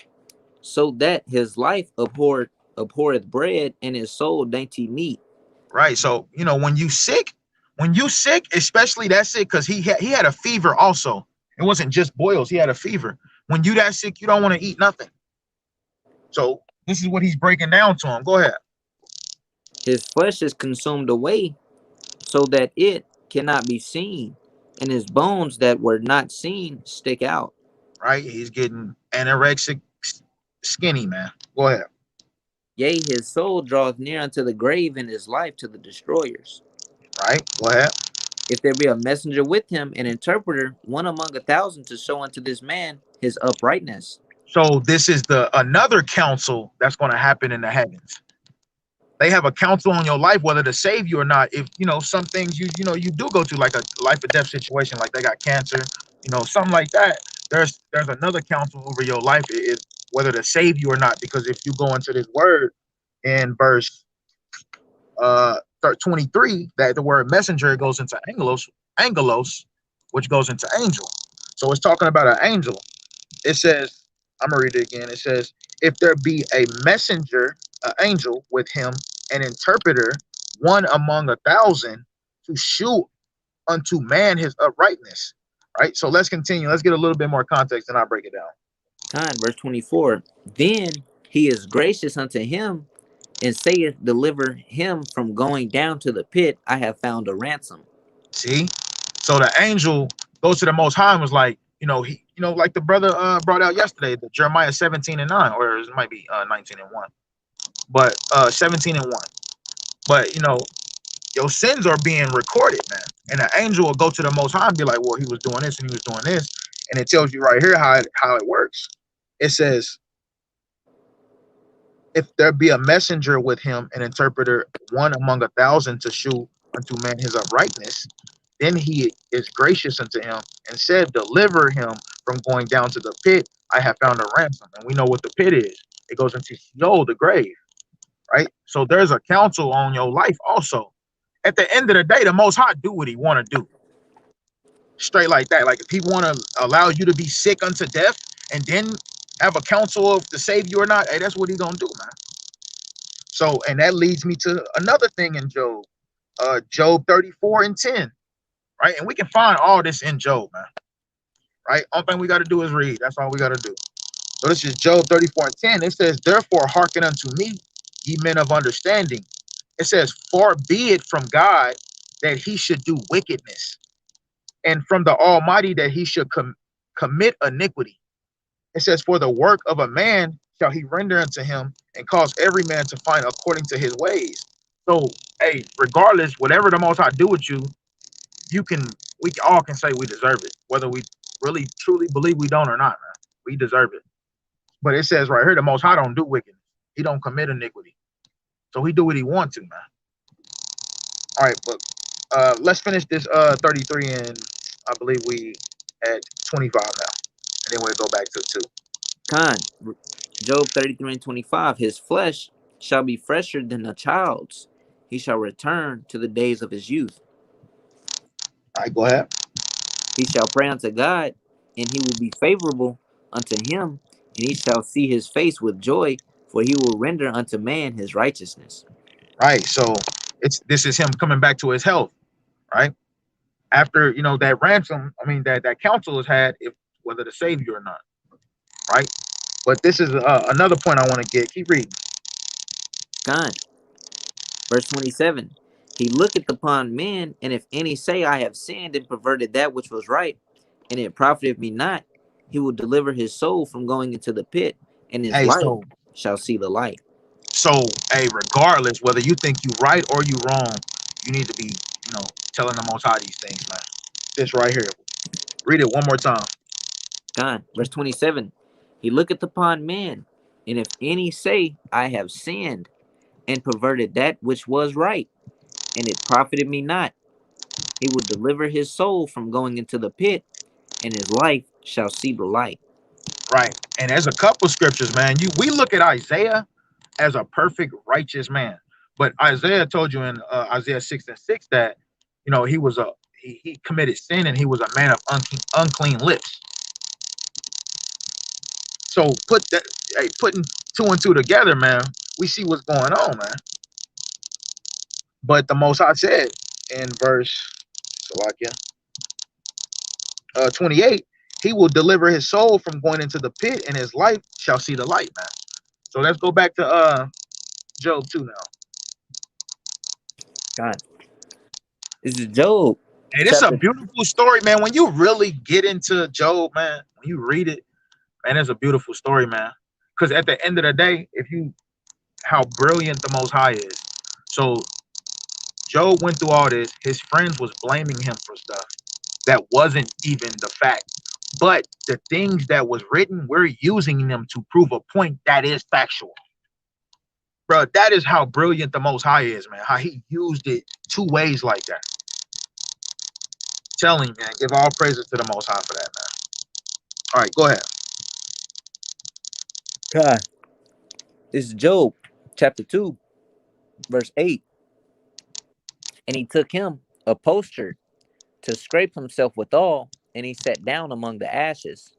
So that his life abhorreth bread, and his soul dainty meat. Right. So, when you sick, especially that sick, because he had a fever also. It wasn't just boils. He had a fever. When you that sick, you don't want to eat nothing. So this is what he's breaking down to him. Go ahead. His flesh is consumed away, so that it cannot be seen, and his bones that were not seen stick out. Right. He's getting anorexic, skinny, man. Go ahead. Yea, his soul draweth near unto the grave, and his life to the destroyers. Right. Go ahead. If there be a messenger with him, an interpreter, one among 1,000, to show unto this man his uprightness. So this is another counsel that's going to happen in the heavens. They have a counsel on your life, whether to save you or not. If some things you do go through, like a life or death situation, like they got cancer, something like that. There's another counsel over your life, is whether to save you or not. Because if you go into this word in verse 23, that the word messenger goes into angelos, which goes into angel. So it's talking about an angel. It says, I'm gonna read it again. It says, if there be a messenger, an angel with him, an interpreter, one among 1,000, to shew unto man his uprightness. Right. So let's continue. Let's get a little bit more context and I'll break it down. Verse 24. Then he is gracious unto him, and saith, deliver him from going down to the pit. I have found a ransom. See? So the angel goes to the Most High and was like, like the brother brought out yesterday, the Jeremiah 17 and 9, or it might be 19 and 1, but 17 and 1. But your sins are being recorded, man. And the angel will go to the Most High and be like, well, he was doing this and he was doing this. And it tells you right here how it works. It says, if there be a messenger with him, an interpreter, one among 1,000, to shew unto man his uprightness, then he is gracious unto him and said, deliver him from going down to the pit. I have found a ransom. And we know what the pit is. It goes into Sheol, the grave. Right? So there's a counsel on your life also. At the end of the day, the Most High do what he want to do. Straight like that. Like if he want to allow you to be sick unto death and then have a counsel of to save you or not, hey, that's what he gonna do, man. So, and that leads me to another thing in Job. Job 34 and 10. Right? And we can find all this in Job, man. Right? Only thing we got to do is read. That's all we got to do. So this is Job 34:10. It says, therefore hearken unto me, ye men of understanding. It says, far be it from God that he should do wickedness, and from the Almighty that he should commit iniquity. It says, for the work of a man shall he render unto him, and cause every man to find according to his ways. So, hey, regardless, whatever the Most High do with you, we all can say we deserve it, whether we really truly believe we don't or not, man. We deserve it. But it says right here, the Most High don't do wickedness. He don't commit iniquity. So he do what he wants to, man. All right, but let's finish this 33, and I believe we at 25 now. And then we'll go back to 2. Con, Job 33:25. His flesh shall be fresher than a child's. He shall return to the days of his youth. All right, go ahead. He shall pray unto God, and he will be favorable unto him, and he shall see his face with joy, for he will render unto man his righteousness. Right. So this is him coming back to his health, right? After that ransom, that council has had, if whether to save you or not, right? But this is another point I want to get. Keep reading. God. Verse 27. He looketh upon men, and if any say, I have sinned and perverted that which was right, and it profiteth me not, he will deliver his soul from going into the pit, and his Hey, life shall see the light. So, hey, regardless whether you think you right or you wrong, you need to be, telling the Most High these things, man. This right here. Read it one more time. God. Verse 27. He looketh upon man, and if any say, I have sinned and perverted that which was right, and it profited me not, he will deliver his soul from going into the pit, and his life shall see the light. Right. And there's a couple scriptures, man. We look at Isaiah as a perfect righteous man, but Isaiah told you in Isaiah 6:6 that he committed sin, and he was a man of unclean lips. So putting 2 and 2 together, man, we see what's going on, man. But the Most High said in verse 28, he will deliver his soul from going into the pit, and his life shall see the light, man. So let's go back to Job 2 now. God. This is Job. Hey, this is a beautiful story, man. When you really get into Job, man, when you read it, man, it's a beautiful story, man. Because at the end of the day, how brilliant the Most High is. So Job went through all this. His friends was blaming him for stuff that wasn't even the fact. But the things that was written, we're using them to prove a point that is factual. Bro, that is how brilliant the Most High is, man. How he used it 2 ways like that. Telling, man, give all praises to the Most High for that, man. All right, go ahead. God. This is Job chapter 2, verse 8. And he took him a potsherd to scrape himself withal, and he sat down among the ashes.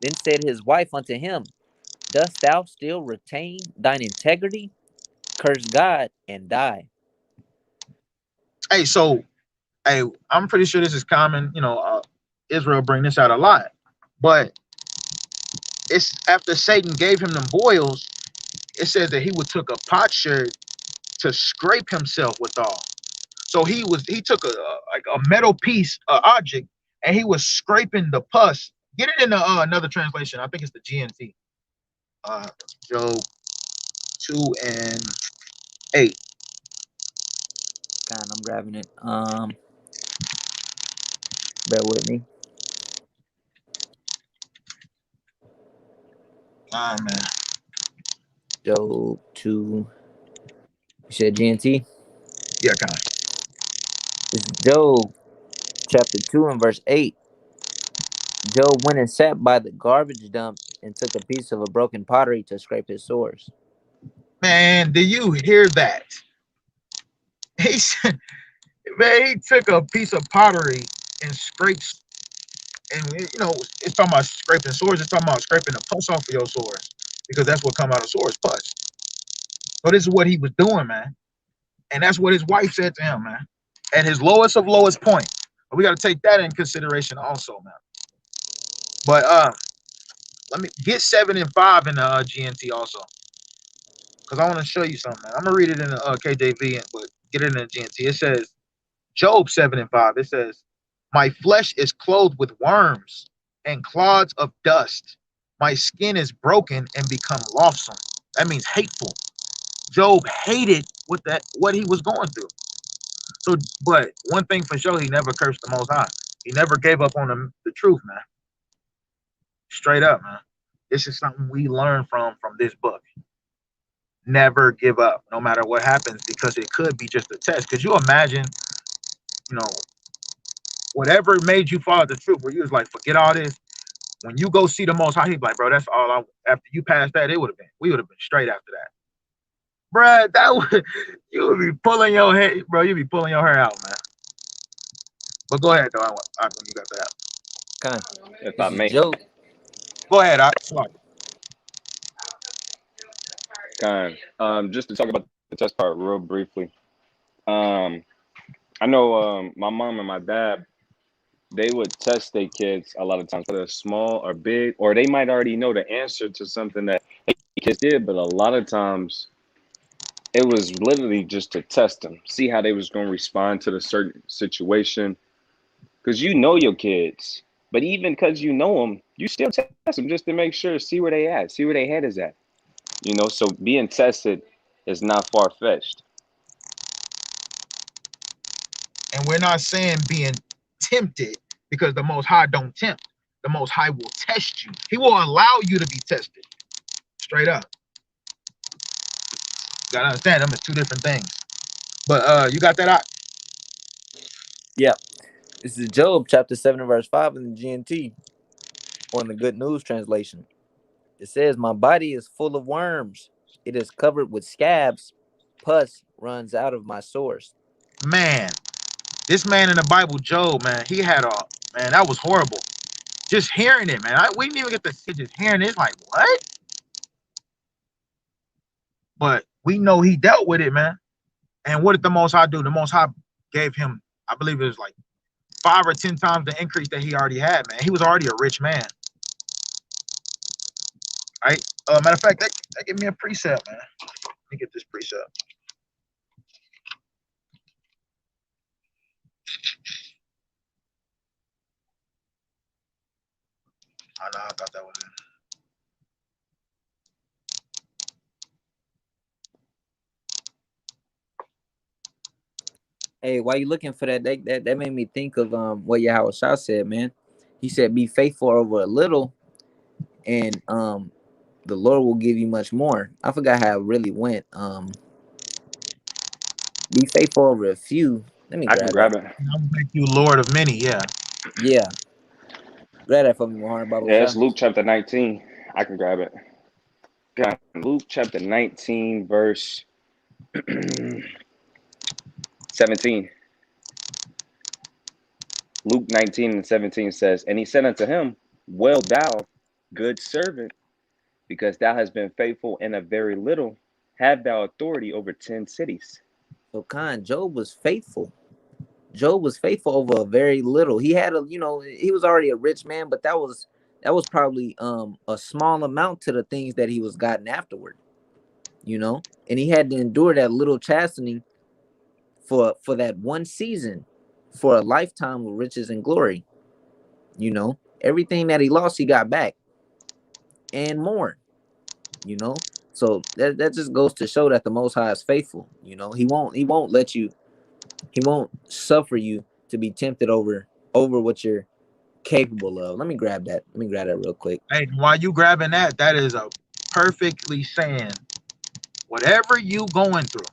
Then said his wife unto him, dost thou still retain thine integrity? Curse God and die. Hey, so, I'm pretty sure this is common. Israel bring this out a lot. But it's after Satan gave him them boils, it says that he would took a potsherd to scrape himself withal. So he took a metal piece, object, and he was scraping the pus. Get it in another translation. I think it's the GNT. Job 2 and 8. God, I'm grabbing it. Bear with me. Ah, man. Job 2. You said GNT? Yeah, kind of. This is Job chapter 2 and verse 8. Job went and sat by the garbage dump and took a piece of a broken pottery to scrape his sores. Man, do you hear that? He said, man, he took a piece of pottery and scrapes, and it's talking about scraping sores. It's talking about scraping the pus off of your sores, because that's what come out of sores, pus. So this is what he was doing, man. And that's what his wife said to him, man. At his lowest of lowest point. But we got to take that in consideration also, man. But Let me get 7 and 5 in the GNT also, because I want to show you something. Man. I'm gonna read it in the KJV, but get it in the GNT. It says Job 7 and 5. It says, "My flesh is clothed with worms and clods of dust. My skin is broken and become loathsome." That means hateful. Job hated what he was going through. So, but one thing for sure, he never cursed the Most High. He never gave up on the truth, man. Straight up, man. This is something we learn from this book. Never give up, no matter what happens, because it could be just a test. Could you imagine, you know, whatever made you follow the truth, where you was like, forget all this. When you go see the Most High, he's like, bro, that's all I. After you passed that, we would have been straight after that, bruh. That would you would be pulling your hair, bro. You'd be pulling your hair out, man. But go ahead, though. When you got that. Con, If this I is may, Job. Go ahead, just to talk about the test part real briefly. I know my mom and my dad, they would test their kids a lot of times, whether small or big, or they might already know the answer to something that the kids did, but a lot of times it was literally just to test them, see how they was going to respond to the certain situation. Because you know your kids, but even because you know them, you still test them just to make sure, see where they at, see where their head is at. So being tested is not far-fetched. And we're not saying being tempted, because the Most High don't tempt. The Most High will test you. He will allow you to be tested. Straight up. You gotta understand them as two different things. But you got that out? Yeah. This is Job chapter 7 verse 5 in the GNT, or in the Good News translation. It says, "My body is full of worms. It is covered with scabs. Pus runs out of my sores." Man, this man in the Bible, Job, man, that was horrible. Just hearing it, man. We didn't even get to see, just hearing it. It's like, what? But we know he dealt with it, man. And what did the Most High do? The Most High gave him, I believe it was like 5 or 10 times the increase that he already had, man. He was already a rich man. Right? Matter of fact, that gave me a precept, man. Let me get this precept. I know I got that one. Hey, while you looking for that, that made me think of what Yahweh Shah said, man. He said, "Be faithful over a little, and the Lord will give you much more." I forgot how it really went. Be faithful over a few. Let me I can grab that. grab it. I will make you Lord of many, yeah. Yeah. Grab that for me, Muhammad Baba Yeah, Shah. it's Luke chapter 19. I can grab it. God, Luke chapter 19, verse 17. Luke 19 and 17 says, "And he said unto him, Well, thou, good servant, because thou hast been faithful in a very little, have thou authority over 10 cities." So Job was faithful. Job was faithful over a very little. He had he was already a rich man, but that was probably a small amount to the things that he was gotten afterward. And he had to endure that little chastening for that one season, for a lifetime of riches and glory. Everything that he lost, he got back and more. So that just goes to show that the Most High is faithful. He won't let you, he won't suffer you to be tempted over what you're capable of. Let me grab that real quick. Hey, while you grabbing that is a perfectly saying whatever you going through,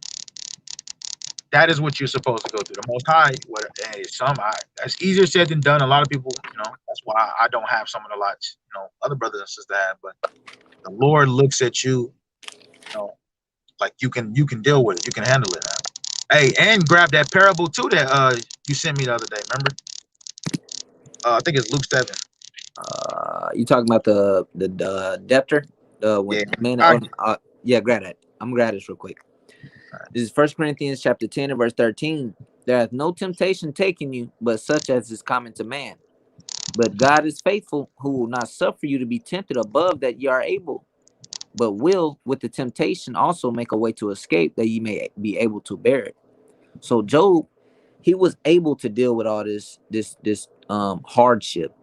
that is what you're supposed to go through. The Most High, that's easier said than done. A lot of people, that's why I don't have some of the lots, other brothers and sisters have. But the Lord looks at you, like you can deal with it, you can handle it. Hey, and grab that parable too that you sent me the other day. Remember? I think it's Luke 7. You talking about the debtor? When Yeah. man, yeah, grab that. I'm gonna grab this real quick. This is 1 Corinthians chapter 10 and verse 13. "There hath no temptation taken you, but such as is common to man. But God is faithful, who will not suffer you to be tempted above that ye are able, but will with the temptation also make a way to escape, that ye may be able to bear it. So Job, he was able to deal with all this hardship.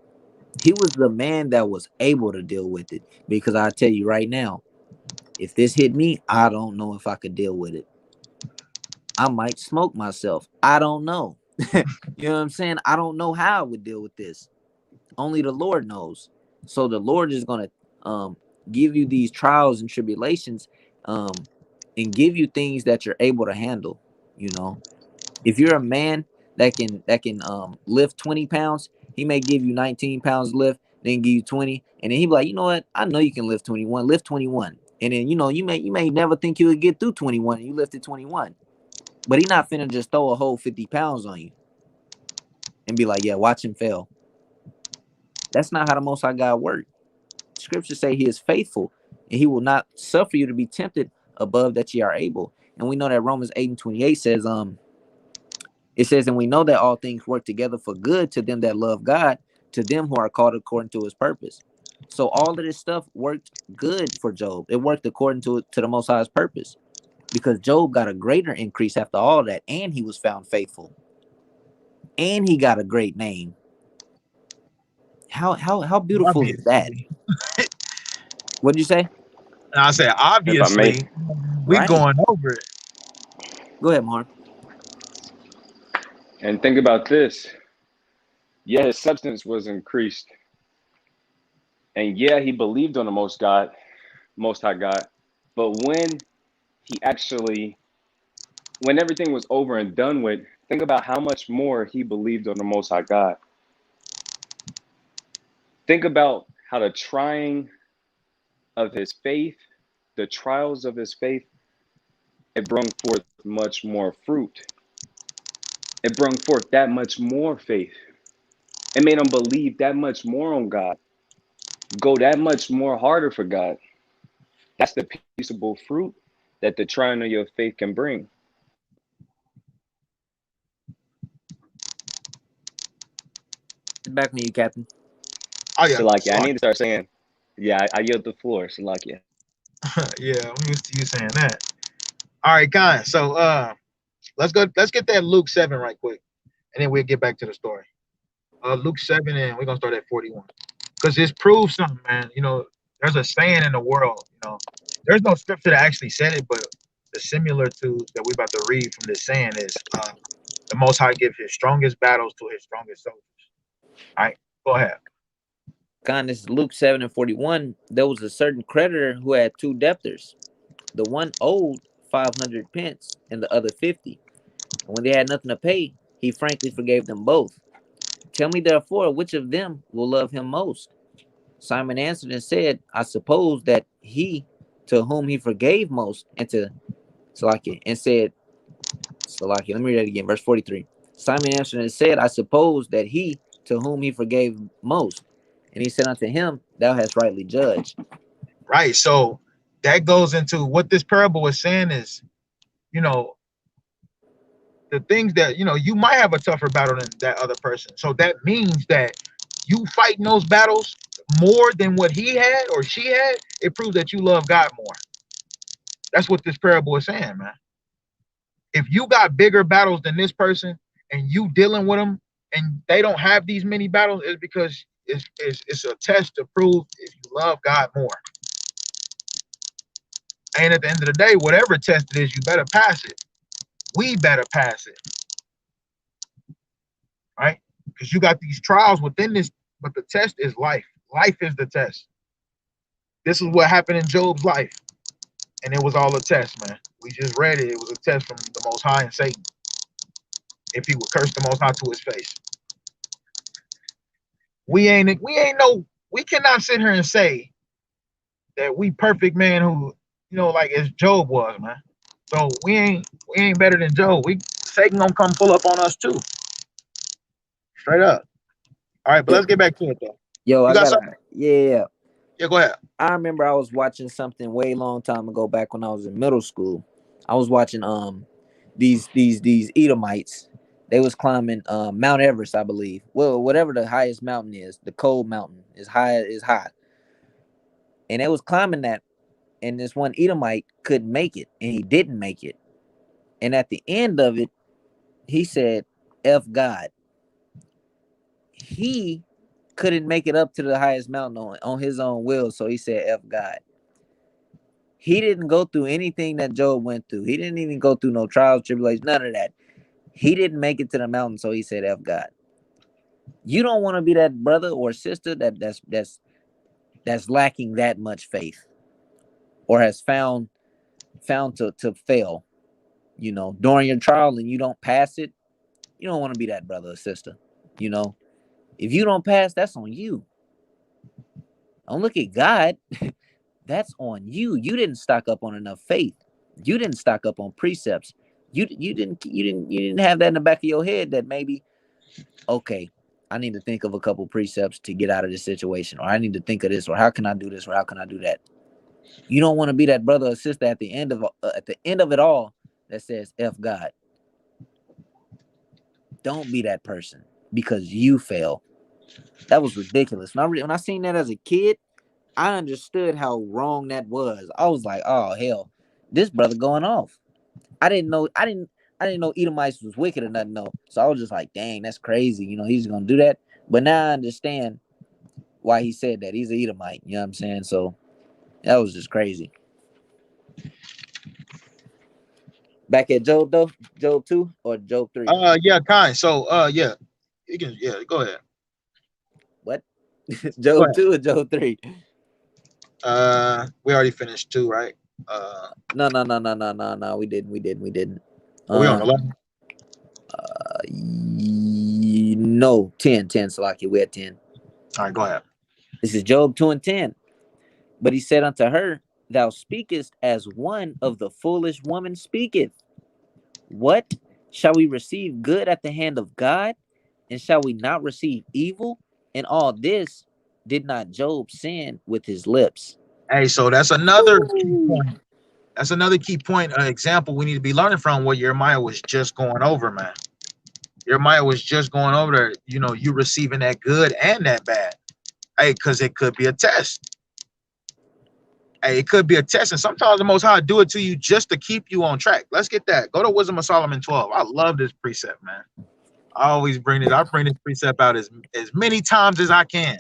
He was the man that was able to deal with it, because I tell you right now, if this hit me, I don't know if I could deal with it. I might smoke myself. I don't know. You know what I'm saying? I don't know how I would deal with this. Only the Lord knows. So the Lord is going to give you these trials and tribulations, and give you things that you're able to handle. You know, if you're a man that can lift 20 pounds, he may give you 19 pounds lift, then give you 20, and then he be like, you know what? I know you can lift 21. Lift 21, and then you may never think you would get through 21, and you lifted 21, but he not finna just throw a whole 50 pounds on you and be like, yeah, watch him fail. That's not how the Most High God works. Scriptures say he is faithful, and he will not suffer you to be tempted above that ye are able. And we know that Romans 8:28 says, it says, and we know that all things work together for good to them that love God, to them who are called according to his purpose. So all of this stuff worked good for Job. It worked according to the Most High's purpose, because Job got a greater increase after all that, and he was found faithful, and he got a great name. How beautiful is that? Obviously. What did you say? And I said, If I may, obviously, we Right. going over it. Go ahead, Mark. and think about this. Yeah, his substance was increased. And yeah, he believed on the Most High God. But when everything was over and done with, think about how much more he believed on the Most High God. Think about how the trying of his faith, the trials of his faith, it brought forth much more fruit. It brought forth that much more faith. It made him believe that much more on God, go that much more harder for God. That's the peaceable fruit that the trying of your faith can bring. Back on you, Captain. Oh yeah, Salakia, I sorry. need to start saying, yeah, I yield the floor, Salakia. Yeah, I'm used to you saying that. All right, guys. So let's go. Let's get that Luke 7 right quick, and then we'll get back to the story. Luke 7, and we're gonna start at 41, because this proves something, man. You know, there's a saying in the world. You know, there's no scripture that actually said it, but the similitude that we're about to read from this saying is, the Most High gives his strongest battles to his strongest soldiers. All right, go ahead. God, this is Luke 7:41. There was a certain creditor who had two debtors. The one owed 500 pence and the other 50. And when they had nothing to pay, he frankly forgave them both. Tell me therefore, which of them will love him most? Simon answered and said, I suppose that he to whom he forgave most, and to Salakia, and said, Salakia, let me read it again, verse 43. Simon answered and said, I suppose that he to whom he forgave most. And he said unto him, Thou hast rightly judged. Right. So that goes into what this parable is saying is, you know, the things that, you know, you might have a tougher battle than that other person. So that means that you fighting those battles more than what he had or she had, it proves that you love God more. That's what this parable is saying, man. If you got bigger battles than this person and you dealing with them and they don't have these many battles, it's because it's a test to prove if you love God more. And at the end of the day, whatever test it is, you better pass it. We better pass it, right? Because you got these trials within this, but the test is life. Life is the test. This is what happened in Job's life, and it was all a test, man. We just read it. It was a test from the Most High and Satan. If he would curse the Most High to his face, we cannot sit here and say that we perfect, man, who, you know, like as Job was, man. So we ain't better than Job. Satan gonna come pull up on us too, straight up. All right, but let's get back to it though. Yo, You I got gotta, something? yeah. Yeah, go ahead. I remember I was watching something way long time ago back when I was in middle school. I was watching these Edomites, They was climbing Mount Everest, I believe. Well, whatever the highest mountain is, the cold mountain is high. And they was climbing that, and this one Edomite couldn't make it, and he didn't make it. And at the end of it, he said, F God. He couldn't make it up to the highest mountain on his own will, so he said F God. He didn't go through anything that Job went through. He didn't even go through no trials, tribulations, none of that. He didn't make it to the mountain, so he said F God. You don't want to be that brother or sister that's lacking that much faith, or has found to fail, during your trial, and you don't pass it. You don't want to be that brother or sister. If you don't pass, that's on you. Don't look at God. That's on you. You didn't stock up on enough faith. You didn't stock up on precepts. You didn't have that in the back of your head that maybe, okay, I need to think of a couple precepts to get out of this situation, or I need to think of this, or how can I do this, or how can I do that? You don't want to be that brother or sister at the end of it all that says F God. Don't be that person because you fail. That was ridiculous. When I seen that as a kid, I understood how wrong that was. I was like, oh hell, this brother going off. I didn't know Edomites was wicked or nothing, though. So I was just like, dang, that's crazy. He's gonna do that. But now I understand why he said that. He's an Edomite. You know what I'm saying? So that was just crazy. Back at Job though, Job 2 or Job 3? Yeah, kind. So yeah, you can go ahead. What? Job 2 or Job 3? We already finished 2, right? No. We didn't. Are we on 11? No, 10, Salaki. We're at 10. All right, go ahead. This is Job 2 and 10. But he said unto her, thou speakest as one of the foolish woman speaketh. What? Shall we receive good at the hand of God? And shall we not receive evil? And all this did not Job sin with his lips. Hey, so that's another key point. That's another key point, an example we need to be learning from what Jeremiah was just going over, man. Jeremiah was just going over there, you receiving that good and that bad. Hey, because it could be a test. Hey, it could be a test. And sometimes the Most High do it to you just to keep you on track. Let's get that. Go to Wisdom of Solomon 12. I love this precept, man. I always bring this. I bring this precept out as many times as I can.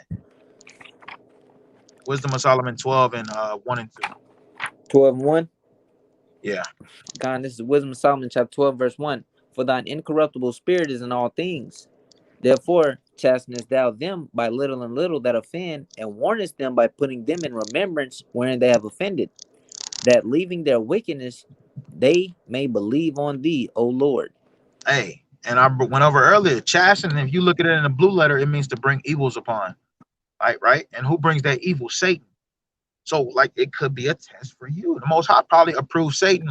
Wisdom of Solomon 12 and 1 and 2. 12 and 1? Yeah. God, this is Wisdom of Solomon chapter 12, verse 1. For thine incorruptible spirit is in all things. Therefore, chastenest thou them by little and little that offend, and warnest them by putting them in remembrance wherein they have offended, that leaving their wickedness, they may believe on thee, O Lord. Hey, and I went over earlier, chasten, if you look at it in the blue letter, it means to bring evils upon. Right? And who brings that evil? Satan. So, like, it could be a test for you. The Most High probably approves Satan,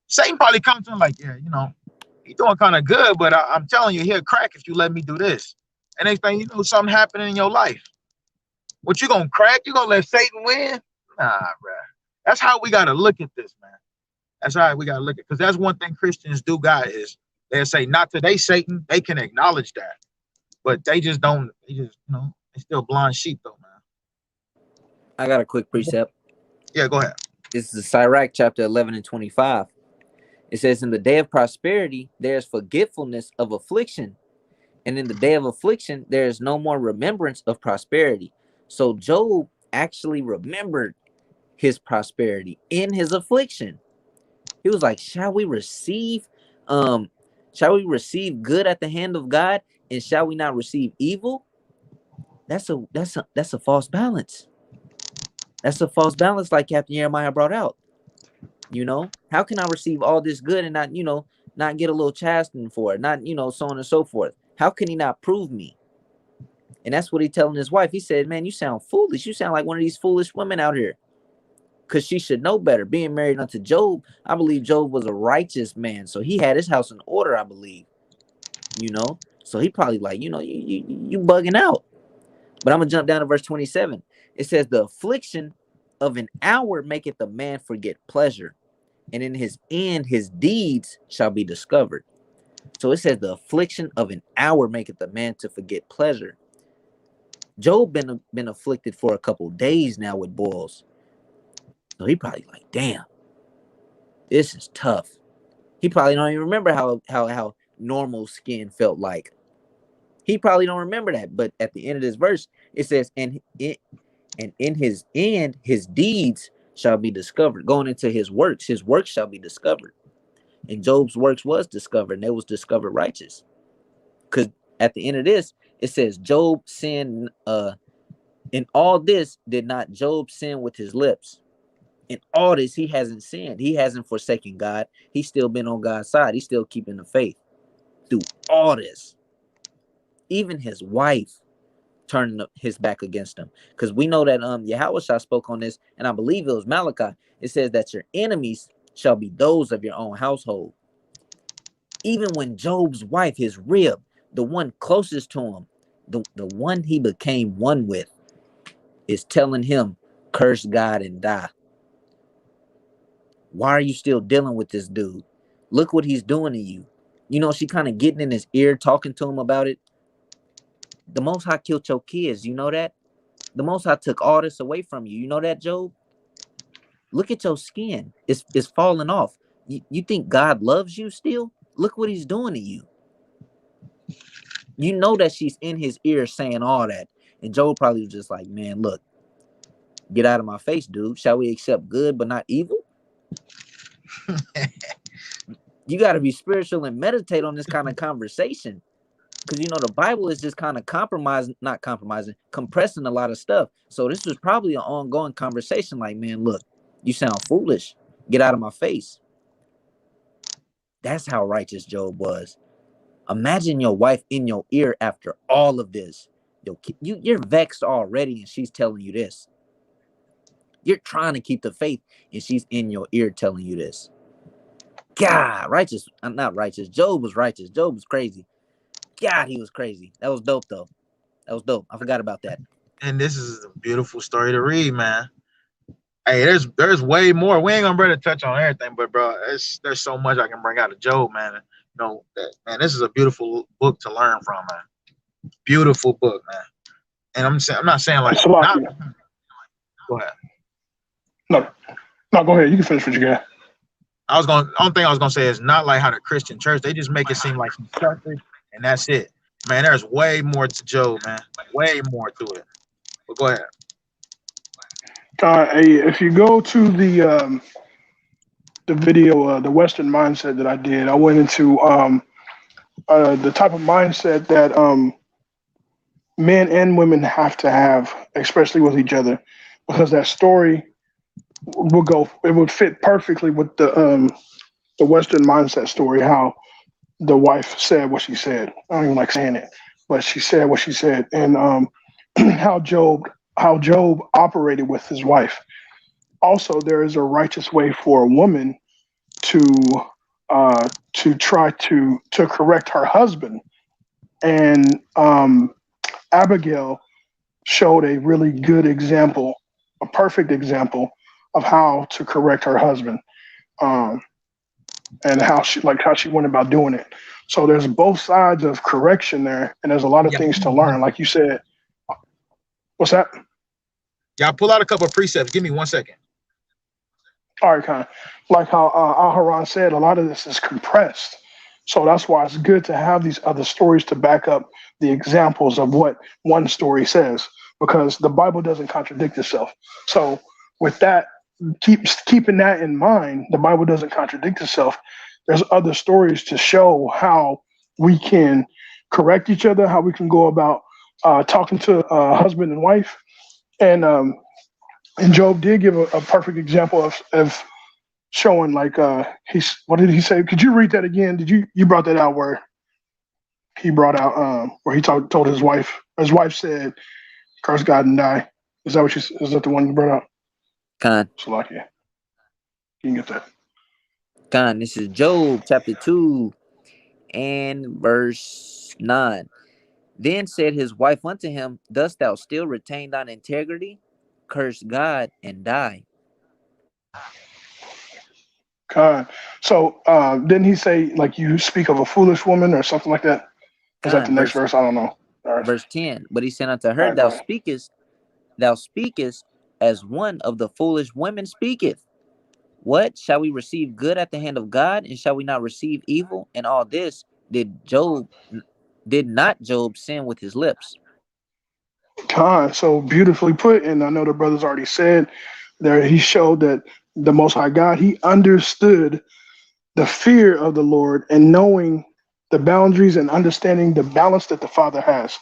Satan probably comes to him like, yeah, you're doing kind of good, but I'm telling you, he'll crack if you let me do this. And next thing you know, something happening in your life. What, you gonna crack? You gonna let Satan win? Nah, bro. That's how we gotta look at this, man. That's how we gotta look at it. Because that's one thing Christians do got is they'll say, not today, Satan. They can acknowledge that. But they just don't, they're still blind sheep though, man. I got a quick precept. Yeah, go ahead. This is Cyrax Chapter 11 and 25. It says, in the day of prosperity, there is forgetfulness of affliction. And in the day of affliction, there is no more remembrance of prosperity. So Job actually remembered his prosperity in his affliction. He was like, shall we receive good at the hand of God, and shall we not receive evil? That's a false balance. That's a false balance, like Captain Jeremiah brought out. How can I receive all this good and not get a little chastened for it, not, so on and so forth? How can he not prove me? And that's what he telling his wife. He said, man, you sound foolish. You sound like one of these foolish women out here. Because she should know better. Being married unto Job, I believe Job was a righteous man. So he had his house in order, I believe. So he probably like, you bugging out. But I'm going to jump down to verse 27. It says, the affliction of an hour maketh a man forget pleasure, and in his end his deeds shall be discovered. So it says the affliction of an hour maketh a man to forget pleasure. Job been afflicted for a couple days now with boils. So he probably like, damn, this is tough. He probably don't even remember how normal skin felt like. He probably don't remember that. But at the end of this verse, it says, and in his end, his deeds shall be discovered. Going into his works shall be discovered. And Job's works was discovered, and they was discovered righteous. Because at the end of this, it says Job sinned. In all this, did not Job sin with his lips? In all this, he hasn't sinned. He hasn't forsaken God. He's still been on God's side. He's still keeping the faith through all this. Even his wife turning his back against him. Because we know that Yahushua spoke on this, and I believe it was Malachi. It says that your enemies shall be those of your own household. Even when Job's wife, his rib, the one closest to him, the one he became one with, is telling him, curse God and die. Why are you still dealing with this dude? Look what he's doing to you. You know, she kind of getting in his ear, talking to him about it. The Most High killed your kids. You know that? The Most High took all this away from you. You know that, Job? Look at your skin. It's falling off. You think God loves you still? Look what he's doing to you. You know that she's in his ear saying all that. And Job probably was just like, man, look, get out of my face, dude. Shall we accept good but not evil? You got to be spiritual and meditate on this kind of conversation. Because, you know, the Bible is just kind of compressing a lot of stuff. So this was probably an ongoing conversation like, man, look, you sound foolish. Get out of my face. That's how righteous Job was. Imagine your wife in your ear after all of this. You're vexed already and she's telling you this. You're trying to keep the faith and she's in your ear telling you this. God, righteous. I'm not righteous. Job was righteous. Job was crazy. God, he was crazy. That was dope, though. That was dope. I forgot about that. And this is a beautiful story to read, man. Hey, there's way more. We ain't gonna be able to touch on everything, but bro, there's so much I can bring out of Job, man. You know, man, this is a beautiful book to learn from, man. Beautiful book, man. And I'm not saying like not, go ahead. No, go ahead. You can finish what you got. Only thing I was gonna say is not like how the Christian church, they just make it seem like he's perfect and that's it. Man, there's way more to Job, man. Way more to it. But go ahead. If you go to the video, the Western mindset that I did, I went into the type of mindset that men and women have to have, especially with each other, because that story would fit perfectly with the Western mindset story. How the wife said what she said. I don't even like saying it, but she said what she said, and how Job operated with his wife. Also, there is a righteous way for a woman to try to correct her husband, and Abigail showed a really good example, a perfect example of how to correct her husband, and how she went about doing it. So there's both sides of correction there, and there's a lot of things to learn. Like you said, what's that? Yeah, pull out a couple of precepts. Give me 1 second. All right, kind of like how Al-Haran said, a lot of this is compressed. So that's why it's good to have these other stories to back up the examples of what one story says, because the Bible doesn't contradict itself. So with that, keeping that in mind, the Bible doesn't contradict itself. There's other stories to show how we can correct each other, how we can go about talking to husband and wife. And Job did give a perfect example of showing, like, what did he say? Could you read that again? You brought that out where he brought out where he told his wife said, curse God and die. Is that the one you brought out? Khan. Salakia. You can get that. Khan, this is Job chapter 2 and verse 9. Then said his wife unto him, dost thou still retain thine integrity? Curse God and die. God. So didn't he say like you speak of a foolish woman or something like that? Was that the God, next verse? I don't know. All right. verse 10. But he said unto All her, right, go ahead. thou speakest as one of the foolish women speaketh. What? Shall we receive good at the hand of God, and shall we not receive evil? And all this did not Job sin with his lips? God, so beautifully put. And I know the brothers already said there, he showed that the Most High God, he understood the fear of the Lord and knowing the boundaries and understanding the balance that the Father has.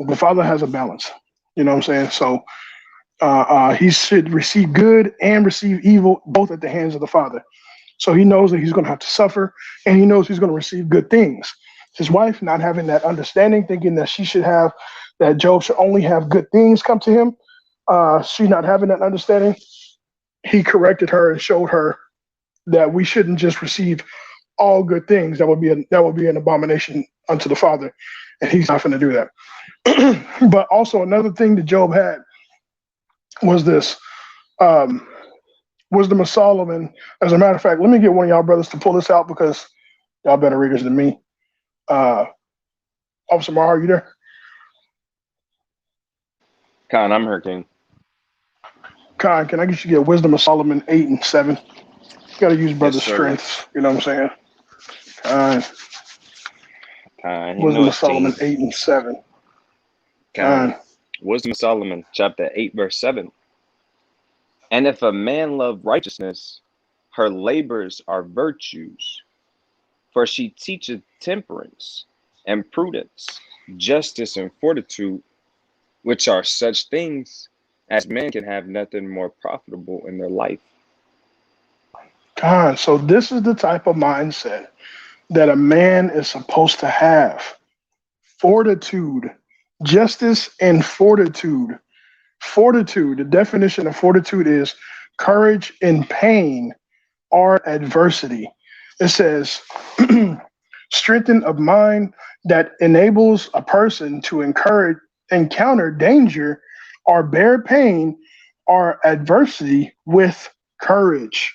The Father has a balance. You know what I'm saying? So he should receive good and receive evil both at the hands of the Father. So he knows that he's going to have to suffer, and he knows he's going to receive good things. His wife not having that understanding, thinking that she should have, that Job should only have good things come to him. She not having that understanding. He corrected her and showed her that we shouldn't just receive all good things. That would be an abomination unto the Father, and he's not going to do that. But also another thing that Job had was this. Wisdom of Solomon. As a matter of fact, let me get one of y'all brothers to pull this out because y'all better readers than me. Officer Mar, are you there? Khan, I'm her king. Khan, can I get you to get Wisdom of Solomon 8 and 7? You got to use Yes, brother's sir. strengths. You know what I'm saying? Khan, you know Wisdom of his Solomon team. 8 and 7. Khan. Wisdom of Solomon, chapter 8, verse 7. And if a man love righteousness, her labors are virtues, for she teacheth temperance and prudence, justice and fortitude, which are such things as men can have nothing more profitable in their life. Khan, so this is the type of mindset that a man is supposed to have. Fortitude, justice and fortitude. Fortitude, the definition of fortitude is courage in pain or adversity. It says, strength of mind that enables a person to encounter danger or bear pain or adversity with courage.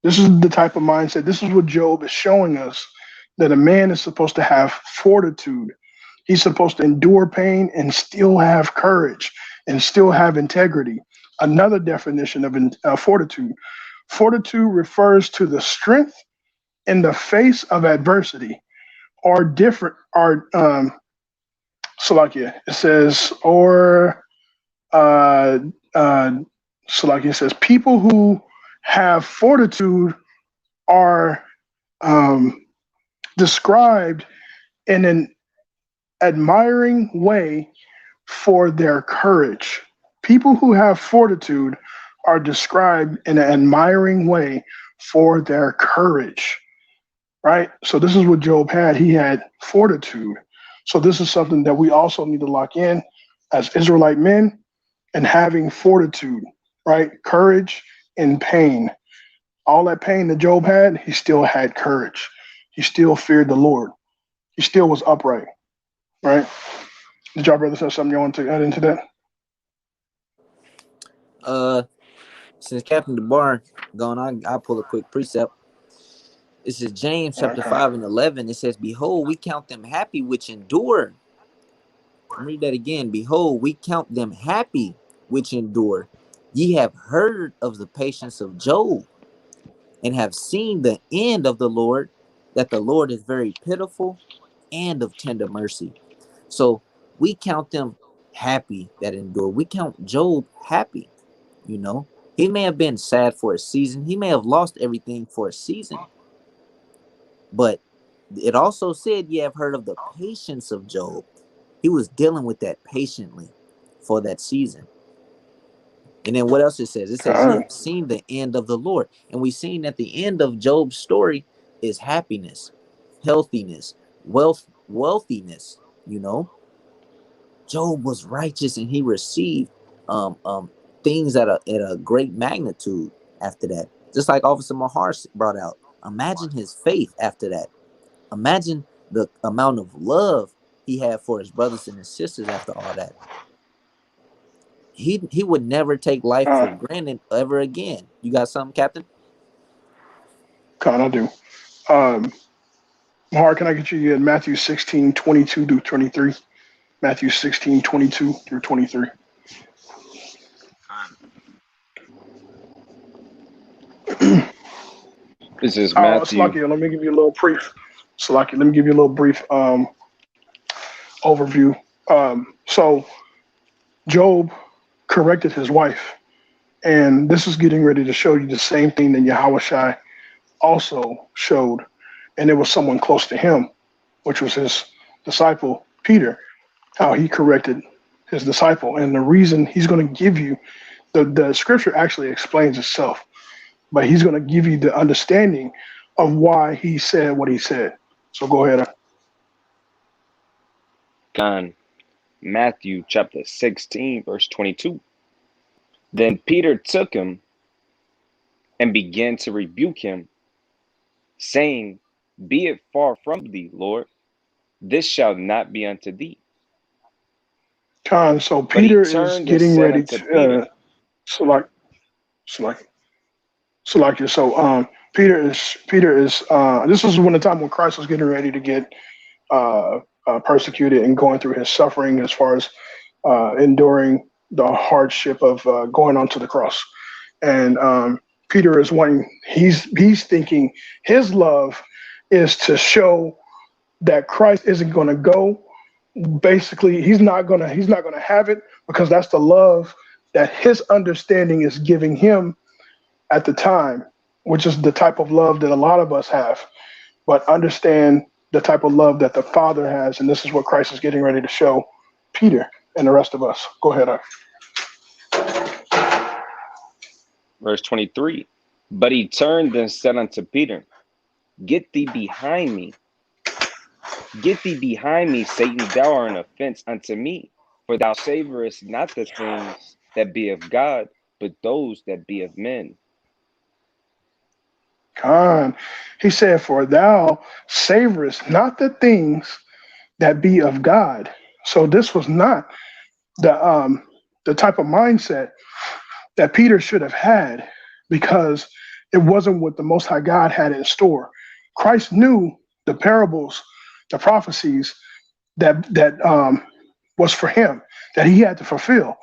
This is the type of mindset. This is what Job is showing us, that a man is supposed to have fortitude. He's supposed to endure pain and still have courage and still have integrity. Another definition of fortitude. Fortitude refers to the strength in the face of adversity or different, or Salakia. It says, or Salakia says, people who have fortitude are described in an admiring way for their courage. People who have fortitude are described in an admiring way for their courage, right? So this is what Job had. He had fortitude. So this is something that we also need to lock in as Israelite men, and having fortitude, right? Courage in pain. All that pain that Job had, he still had courage. He still feared the Lord. He still was upright, right? Did y'all brothers have something you want to add into that? Since Captain DeBar gone, I'll pull a quick precept. This is James chapter 5 and 11. It says, behold, we count them happy which endure. Read that again. Behold, we count them happy which endure. Ye have heard of the patience of Job, and have seen the end of the Lord, that the Lord is very pitiful and of tender mercy. So we count them happy that endure. We count Job happy. You know, he may have been sad for a season. He may have lost everything for a season. But it also said, you have heard of the patience of Job. He was dealing with that patiently for that season. And then what else it says? It says, you have seen the end of the Lord. And we've seen that the end of Job's story is happiness, healthiness, wealthiness. You know, Job was righteous and he received things at a great magnitude after that. Just like Officer Mahar brought out. Imagine his faith after that. Imagine the amount of love he had for his brothers and his sisters after all that. He would never take life for granted ever again. You got something, Captain? Con, I do. Mahar, can I get you in Matthew 16:22 through 23? Matthew 16:22 through 23. This is Oh, Matthew. Salakia, let me give you a little brief. Salakia, let me give you a little brief overview. So Job corrected his wife, and this is getting ready to show you the same thing that Yahushua also showed, and it was someone close to him, which was his disciple Peter, how he corrected his disciple. And the reason he's going to give you the scripture actually explains itself, but he's going to give you the understanding of why he said what he said. So go ahead. John, Matthew chapter 16, verse 22. Then Peter took him and began to rebuke him, saying, Be it far from thee, Lord, this shall not be unto thee. Khan, so But he Peter is turned and getting said ready unto Peter, to select. So Peter is this was when the time when Christ was getting ready to get persecuted and going through his suffering as far as enduring the hardship of going onto the cross. And Peter is wanting, he's thinking his love is to show that Christ isn't going to go. Basically, he's not gonna have it, because that's the love that his understanding is giving him at the time, which is the type of love that a lot of us have. But understand the type of love that the Father has, and this is what Christ is getting ready to show Peter and the rest of us. Go ahead. verse 23. But he turned and said unto Peter, Get thee behind me. Get thee behind me, Satan, thou art an offense unto me, for thou savorest not the things that be of God, but those that be of men. Khan, he said, for thou savorest not the things that be of God. So this was not the type of mindset that Peter should have had, because it wasn't what the Most High God had in store. Christ knew the parables, the prophecies that was for him, that he had to fulfill.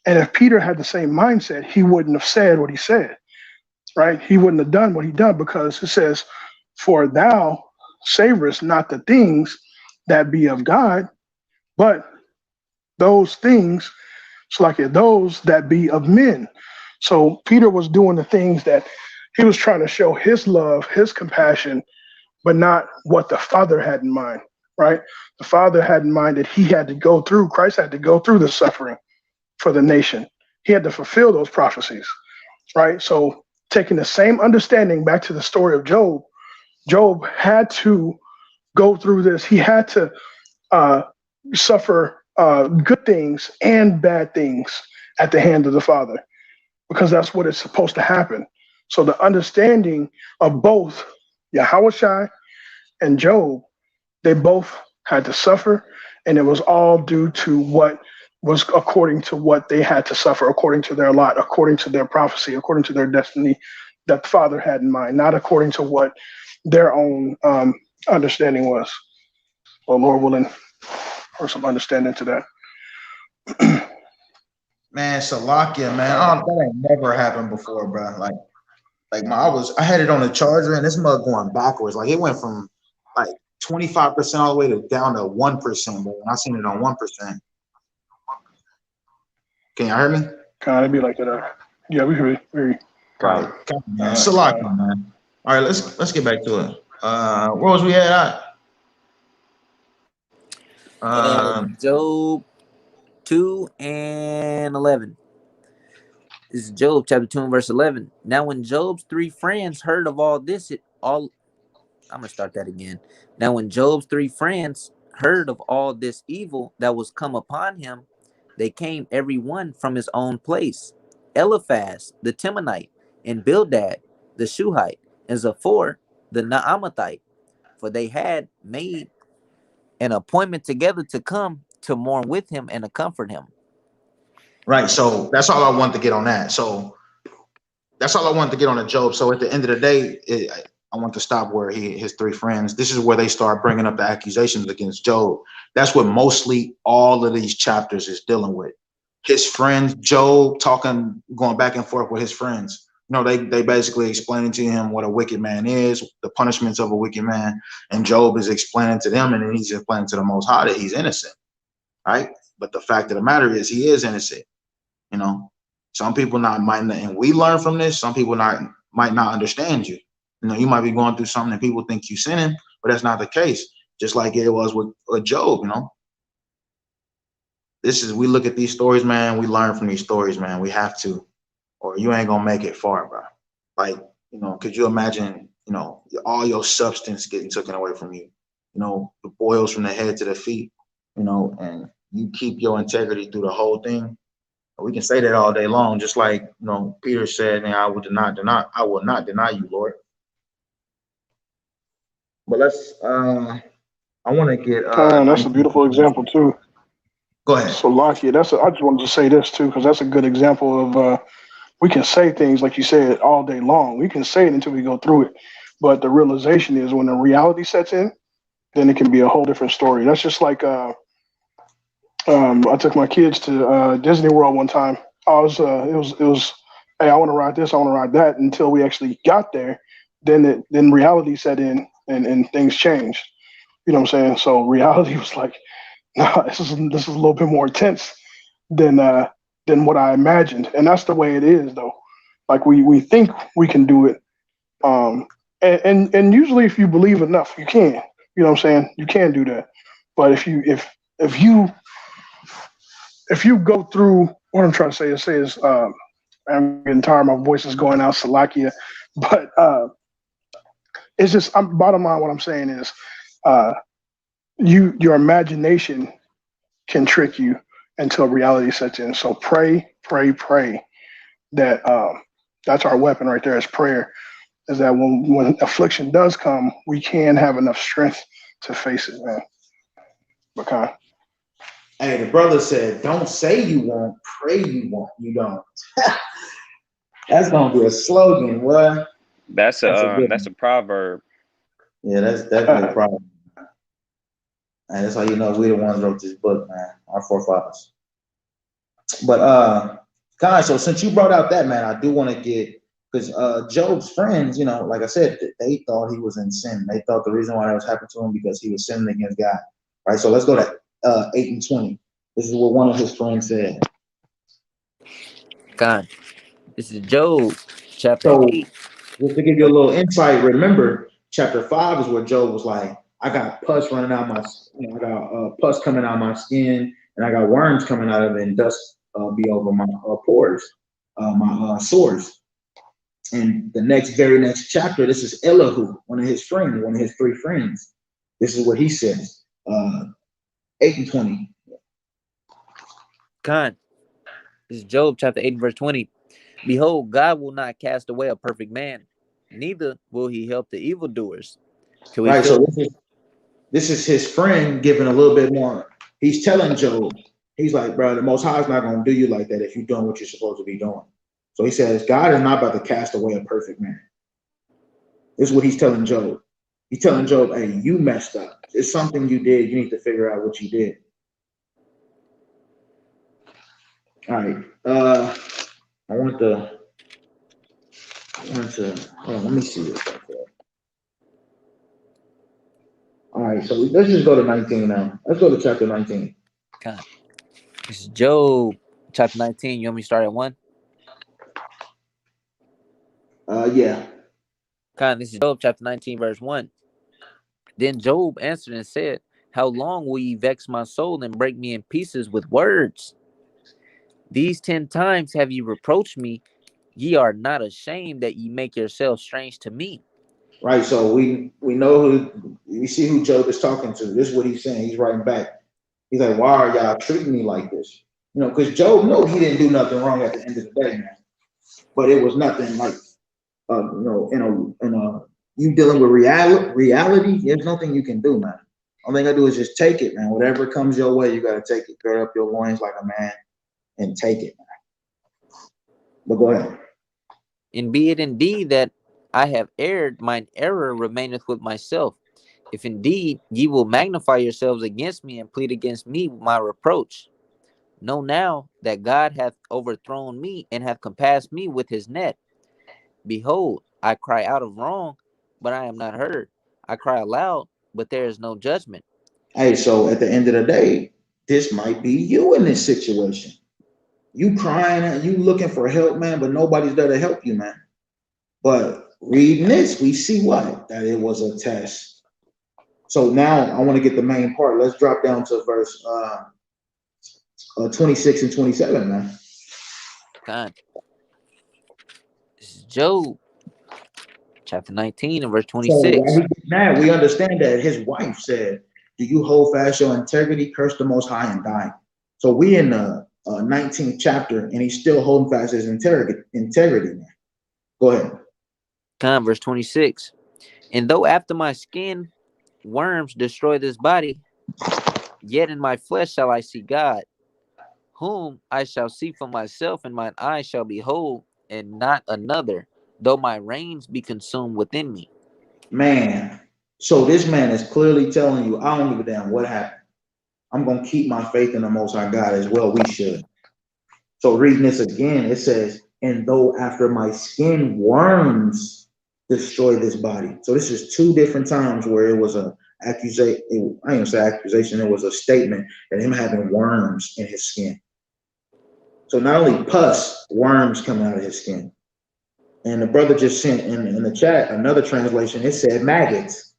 And if Peter had the same mindset, he wouldn't have said what he said, right? He wouldn't have done what he done, because it says, for thou savorest not the things that be of God, but those things, it's like those that be of men. So Peter was doing the things that he was trying to show his love, his compassion, but not what the Father had in mind, right? The Father had in mind that he had to go through, Christ had to go through the suffering for the nation. He had to fulfill those prophecies, right? So taking the same understanding back to the story of Job, Job had to go through this. He had to suffer good things and bad things at the hand of the Father, because that's what is supposed to happen. So the understanding of both Yahushua and Job, they both had to suffer, and it was all due to what was according to what they had to suffer, according to their lot, according to their prophecy, according to their destiny that the Father had in mind, not according to what their own understanding was. Well, Lord willing, or some understanding to that. Man, Salakia, man, that ain't never happened before, bro. Like I had it on the charger, and this mug going backwards. Like it went from like 25% all the way down to 1%. But when I seen it on 1%, can you hear me? Kind of be like that. Yeah, we hear you. Right. Salakia, man. All right, let's get back to it. Where was we at? Job 2 and 11. This is Job chapter 2 and verse 11. Now when Job's three friends heard of all this, I'm going to start that again. Now when Job's three friends heard of all this evil that was come upon him, they came every one from his own place. Eliphaz the Temanite, and Bildad the Shuhite, and Zophar the Naamathite, for they had made an appointment together to come to mourn with him and to comfort him. Right. So that's all I wanted to get on that. So that's all I wanted to get on the Job. So at the end of the day, I want to stop where his three friends. This is where they start bringing up the accusations against Job. That's what mostly all of these chapters is dealing with. His friends, Job talking, going back and forth with his friends. You know, they basically explaining to him what a wicked man is, the punishments of a wicked man, and Job is explaining to them, and then he's explaining to the Most High that he's innocent, right? But the fact of the matter is, he is innocent. You know, some people might not, and we learn from this. Some people might not understand you. You know, you might be going through something and people think you sinning, but that's not the case. Just like it was with Job. You know, we look at these stories, man. We learn from these stories, man. We have to, or you ain't gonna make it far, bro. Like, you know, could you imagine, you know, all your substance getting taken away from you? You know, the boils from the head to the feet. You know, and you keep your integrity through the whole thing. We can say that all day long, just like, you know, Peter said, and I will not deny you, Lord. But let's I want to get That's a beautiful example too. Go ahead. So Lakia, I just wanted to say this too, because that's a good example of we can say things like you said all day long. We can say it until we go through it. But the realization is when the reality sets in, then it can be a whole different story. That's just like I took my kids to Disney World one time. It was hey, I want to ride this, I want to ride that, until we actually got there. Then reality set in and things changed. You know what I'm saying? So reality was like, nah, this is a little bit more intense than what I imagined. And that's the way it is though. Like we think we can do it. And usually if you believe enough, you can. You know what I'm saying? You can do that. But if you go through what I'm trying to say is I'm getting tired, my voice is going out, Salakia. But it's just bottom line what I'm saying is your imagination can trick you until reality sets in. So pray that that's our weapon right there is prayer. Is that when affliction does come, we can have enough strength to face it, man. Okay. Hey, the brother said, don't say you won't, pray you won't, you don't. That's gonna be a slogan, what? That's a proverb. Yeah, that's definitely a problem. And that's how you know we the ones wrote this book, man. Our forefathers. But guys, so since you brought out that, man, I do want to get, because Job's friends, you know, like I said, they thought he was in sin. They thought the reason why that was happening to him because he was sinning against God. Right. So let's go to 8 and 20. This is what one of his friends said. God, this is Job chapter So 8. just to give you a little insight, remember chapter 5 is where Job was like, I got pus running out my, I got pus coming out my skin, and I got worms coming out of it, and dust be over my pores, my sores. And the very next chapter, this is Elihu, one of his friends, one of his three friends. This is what he says, 8 and 20. God, this is Job chapter 8 and verse 20. Behold, God will not cast away a perfect man, neither will he help the evildoers. Right, so this is his friend giving a little bit more. He's telling Job, he's like, bro, the Most High is not going to do you like that if you're doing what you're supposed to be doing. So he says, God is not about to cast away a perfect man. This is what he's telling Job. He's telling Job, hey, you messed up. It's something you did. You need to figure out what you did. All right. I want to, hold on, let me see this. All right, so let's just go to 19 now. Let's go to chapter 19. God, this is Job chapter 19. You want me to start at 1? Yeah. God, this is Job chapter 19 verse 1. Then Job answered and said, how long will ye vex my soul and break me in pieces with words? These 10 times have ye reproached me. Ye are not ashamed that ye make yourselves strange to me. Right, so we know we see who Job is talking to. This is what he's saying. He's writing back. He's like, why are y'all treating me like this? You know, because Job knew he didn't do nothing wrong at the end of the day, man. But it was nothing like, you know, in a you dealing with reality. There's nothing you can do, man. All thing I do is just take it, man. Whatever comes your way, you got to take it. Gird up your loins like a man and take it, man. But go ahead. And be it indeed that I have erred, mine error remaineth with myself. If indeed ye will magnify yourselves against me and plead against me my reproach, know now that God hath overthrown me and hath compassed me with his net. Behold, I cry out of wrong, but I am not heard. I cry aloud, but there is no judgment. Hey, so at the end of the day, this might be you in this situation. You crying and you looking for help, man, but nobody's there to help you, man. But reading this, we see what? That it was a test. So now I want to get the main part. Let's drop down to verse 26 and 27, man. God. This is Job chapter 19 and verse So why 26. he get mad? We understand that his wife said, "Do you hold fast your integrity? Curse the Most High and die." So we in the 19th chapter, and he's still holding fast his integrity, man. Go ahead. God, verse 26. And though after my skin worms destroy this body, yet in my flesh shall I see God, whom I shall see for myself, and mine eyes shall behold, and not another, though my reins be consumed within me. Man, so this man is clearly telling you, I don't give a damn what happened. I'm going to keep my faith in the Most High God as well. We should. So reading this again, it says, and though after my skin worms destroy this body. So this is two different times where it was a accusation. I ain't gonna say accusation. It was a statement that him having worms in his skin. So not only pus, worms coming out of his skin. And the brother just sent in the chat another translation. It said maggots.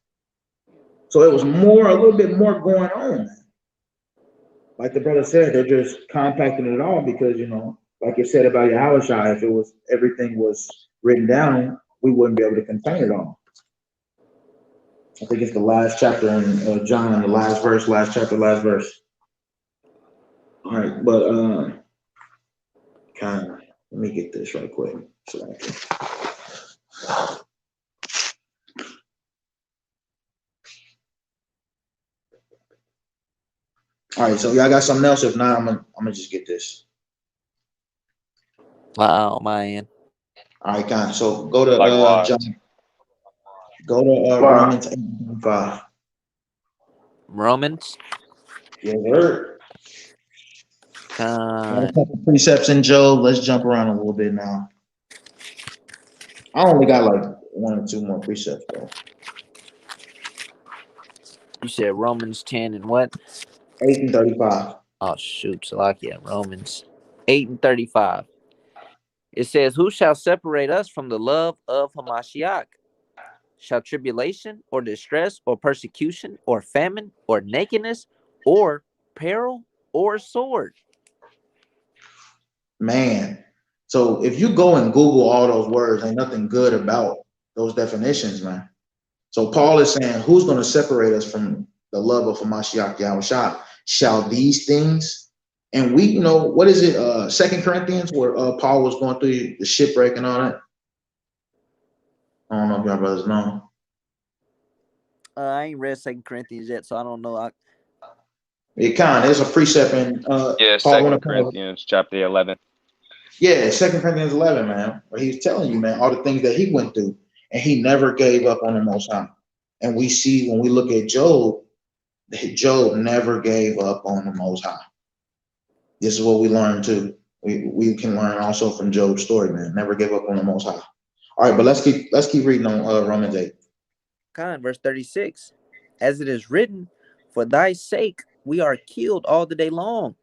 So it was more, a little bit more going on. Like the brother said, they're just compacting it all because, you know, like you said about Yahushua, if it was everything was written down, we wouldn't be able to contain it all. I think it's the last chapter in John, the last verse, last chapter, last verse. All right, but kind of let me get this right quick. So I can... All right, so y'all got something else? If not, I'm gonna just get this. Wow, man. All right, kind. So go to Likewise. John. Go to Romans 8:5. Romans. Yeah, word. God. A couple precepts in Job. Let's jump around a little bit now. I only got like one or two more precepts, bro. You said Romans 10 and what? 8:35. Oh, shoot. Salakia. Romans 8 and 35. It says, who shall separate us from the love of Hamashiach? Shall tribulation or distress or persecution or famine or nakedness or peril or sword? Man. So if you go and Google all those words, ain't nothing good about those definitions, man. So Paul is saying, who's going to separate us from the love of Hamashiach Yahushua? Shall these things? And we, you know, what is it? 2 Corinthians, where Paul was going through the shipwreck and all that. I don't know if y'all brothers know. I ain't read 2 Corinthians yet, so I don't know. It kind of is a precept in Yeah, Paul 2 Corinthians chapter 11. Yeah, 2 Corinthians 11, man, where he's telling you, man, all the things that he went through, and he never gave up on the Most High. And we see when we look at Job, Job never gave up on the Most High. This is what we learn too. We can learn also from Job's story, man. Never gave up on the Most High. All right, but let's keep reading on Romans 8. Verse 36. As it is written, for thy sake we are killed all the day long.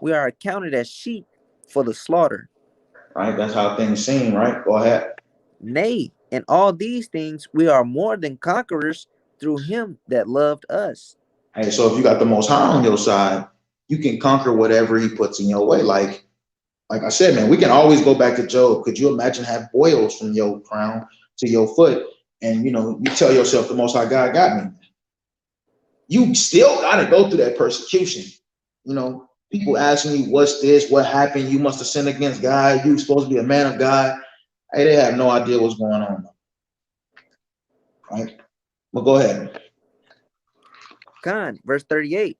We are accounted as sheep for the slaughter. Right, that's how things seem, right? Go ahead. Nay, in all these things we are more than conquerors through him that loved us. Hey, so if you got the Most High on your side, you can conquer whatever he puts in your way. Like I said, man, we can always go back to Job. Could you imagine have boils from your crown to your foot? And, you know, you tell yourself the Most High God got me. You still got to go through that persecution. You know, people ask me, what's this? What happened? You must have sinned against God. You supposed to be a man of God. Hey, they have no idea what's going on. Right? Well, go ahead. Verse 38.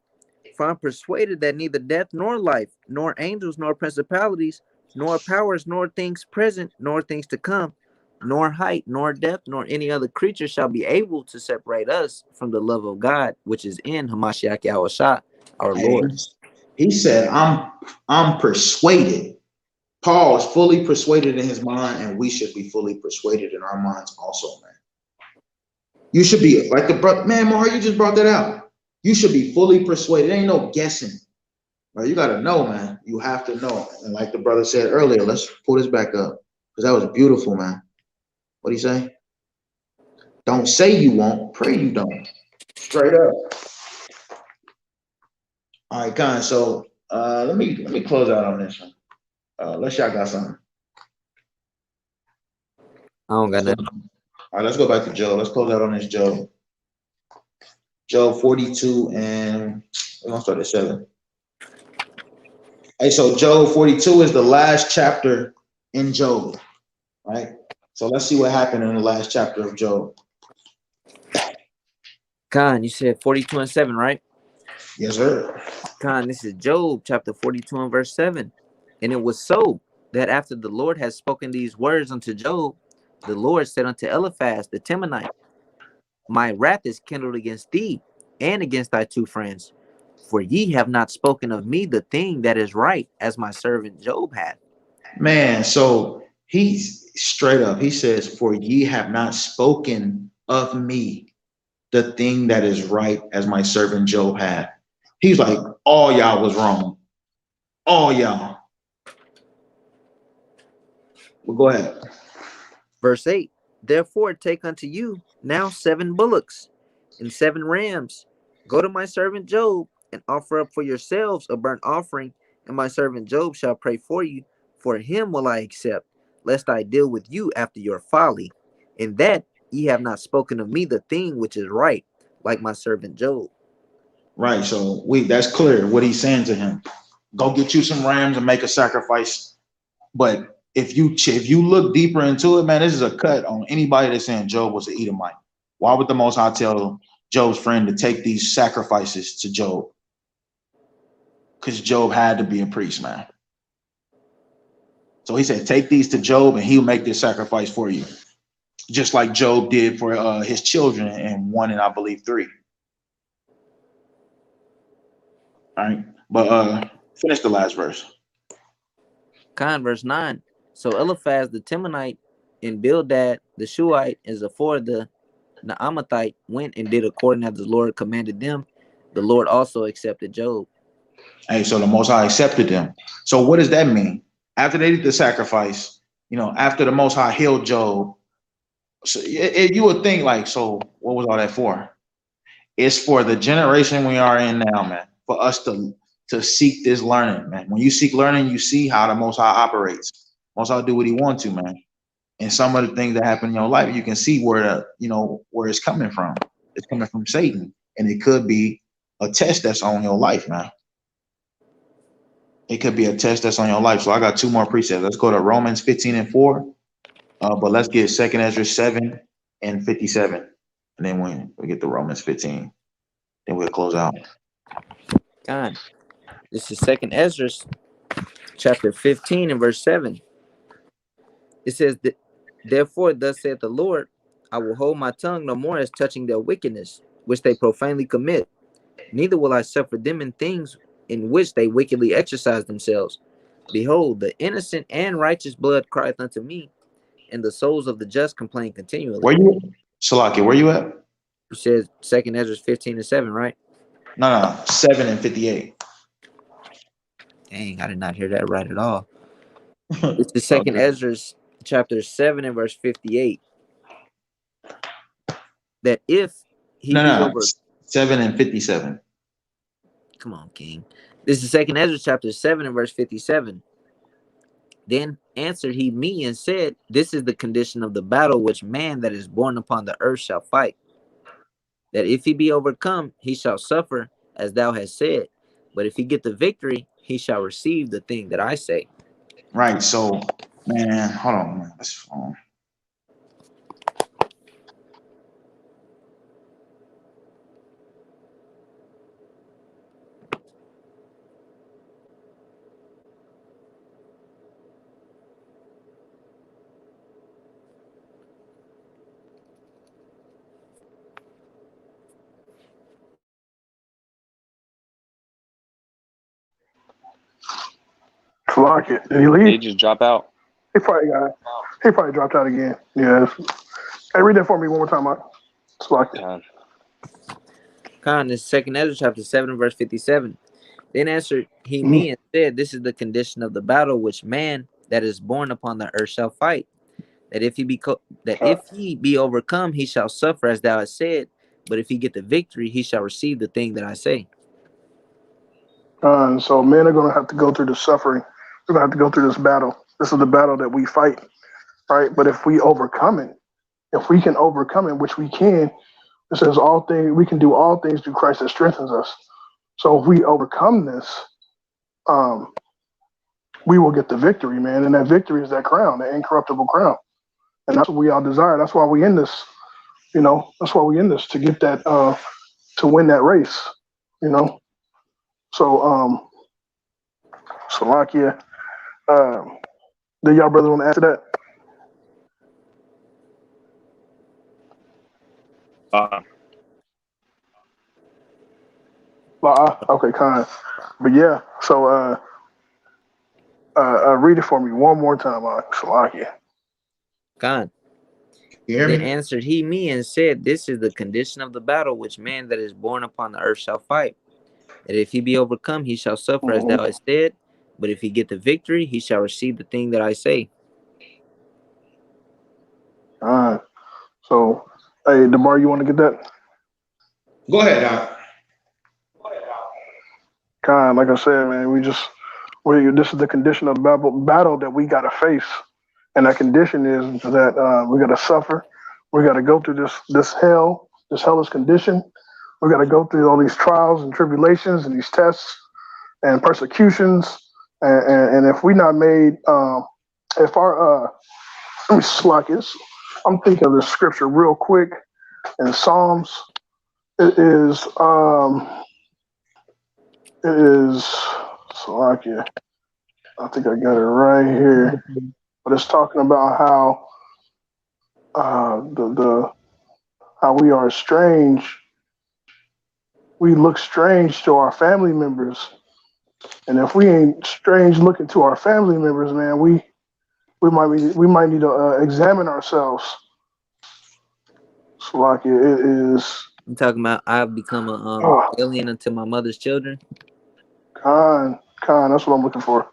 For I'm persuaded that neither death nor life, nor angels, nor principalities, nor powers, nor things present, nor things to come, nor height, nor depth, nor any other creature shall be able to separate us from the love of God, which is in Hamashiach Yahushua, our Hey, Lord. he said, I'm persuaded. Paul is fully persuaded in his mind, and we should be fully persuaded in our minds also, man. You should be like the brother, man, Mar, you just brought that out. You should be fully persuaded. There ain't no guessing. Right? You got to know, man. You have to know. And like the brother said earlier, let's pull this back up because that was beautiful, man. What do you say? Don't say you won't, pray you don't. Straight up. All right, guys. So let me close out on this one. Let's y'all got something. I don't got nothing. All right, let's go back to Job. Let's close out on this Job. Job 42, and we're gonna start at 7. Hey, so Job 42 is the last chapter in Job, right? So let's see what happened in the last chapter of Job. Khan, you said 42 and 7, right? Yes, sir. Khan, this is Job chapter 42 and verse 7. And it was so that after the Lord had spoken these words unto Job, the Lord said unto Eliphaz the Temanite, my wrath is kindled against thee and against thy two friends, for ye have not spoken of me the thing that is right, as my servant Job hath. Man, so he's straight up. He says, for ye have not spoken of me the thing that is right, as my servant Job had. He's like, all y'all was wrong. All y'all. Well, go ahead. Verse 8, therefore take unto you now 7 bullocks and 7 rams. Go to my servant Job and offer up for yourselves a burnt offering, and my servant Job shall pray for you. For him will I accept, lest I deal with you after your folly, in that ye have not spoken of me the thing which is right, like my servant Job. Right. So that's clear what he's saying to him. Go get you some rams and make a sacrifice. But if you look deeper into it, man, this is a cut on anybody that's saying Job was an Edomite. Why would the Most High tell Job's friend to take these sacrifices to Job? Because Job had to be a priest, man. So he said, take these to Job and he'll make this sacrifice for you. Just like Job did for his children and 1 and I believe 3. All right. But finish the last verse. Con, verse 9. So Eliphaz the Temanite and Bildad the Shuhite and Zophar the Naamathite went and did according as the Lord commanded them. The Lord also accepted Job. Hey, so the Most High accepted them. So what does that mean? After they did the sacrifice, after the Most High healed Job, so you would think like, so what was all that for? It's for the generation we are in now, man, for us to seek this learning, man. When you seek learning, you see how the Most High operates. Most High do what he wants to, man. And some of the things that happen in your life, you can see where where it's coming from. It's coming from Satan, and it could be a test that's on your life, man. It could be a test that's on your life. So I got 2 more precepts. Let's go to Romans 15 and 4. But let's get 2 Ezra 7 and 57. And then when we get to Romans 15, then we'll close out. God, this is 2 Ezra chapter 15 and verse 7. It says, therefore, thus saith the Lord, I will hold my tongue no more as touching their wickedness, which they profanely commit. Neither will I suffer them in things in which they wickedly exercise themselves. Behold, the innocent and righteous blood crieth unto me, and the souls of the just complain continually. Where you, Salaki, where you at? It says 2 Ezra 15 and 7, right? No, 7 and 58. Dang, I did not hear that right at all. It's the 2 Ezra chapter 7 and verse 58. That if he be over 7 and 57. Come on, King. This is 2 Ezra chapter 7 and verse 57. Then answered he me and said, this is the condition of the battle which man that is born upon the earth shall fight. That if he be overcome, he shall suffer, as thou hast said. But if he get the victory, he shall receive the thing that I say. Right. So, man, hold on, man. That's Fuck it. Did he Did he leave? just drop out? He probably dropped out again. Yeah. Hey, read that for me one more time, Mike. Fuck it. Con, this second Ezra chapter 7, verse 57. Then answered he Mhm. me and said, this is the condition of the battle which man that is born upon the earth shall fight. That if he be overcome, he shall suffer as thou hast said. But if he get the victory, he shall receive the thing that I say. So men are going to have to go through the suffering. We're going to have to go through this battle. This is the battle that we fight, right? But if we overcome it, if we can overcome it, which we can, it says all things we can do all things through Christ that strengthens us. So if we overcome this, we will get the victory, man. And that victory is that crown, the incorruptible crown. And that's what we all desire. That's why we in this, that's why we in this, to get that, to win that race, So, Slovakia, do y'all brothers want to answer that? Okay, kind. But yeah, so read it for me one more time, Slovakia. Con. You hear Then me? answered he me and said, this is the condition of the battle which man that is born upon the earth shall fight. That if he be overcome, he shall suffer as thou hast said. But if he get the victory, he shall receive the thing that I say. So, hey, DeMar, you want to get that? Go ahead, Doc. Kind, like I said, man, this is the condition of the battle that we got to face. And that condition is that we got to suffer. We got to go through this hellish condition. We got to go through all these trials and tribulations and these tests and persecutions. And if we not made, if our, let me slack this. I'm thinking of the scripture real quick in Psalms. It is Slovakia. I think I got it right here. But it's talking about how how we are strange. We look strange to our family members, and if we ain't strange looking to our family members, man, we might need to examine ourselves. Slovakia, it is. I'm talking about I've become a alien unto my mother's children. Khan, that's what I'm looking for.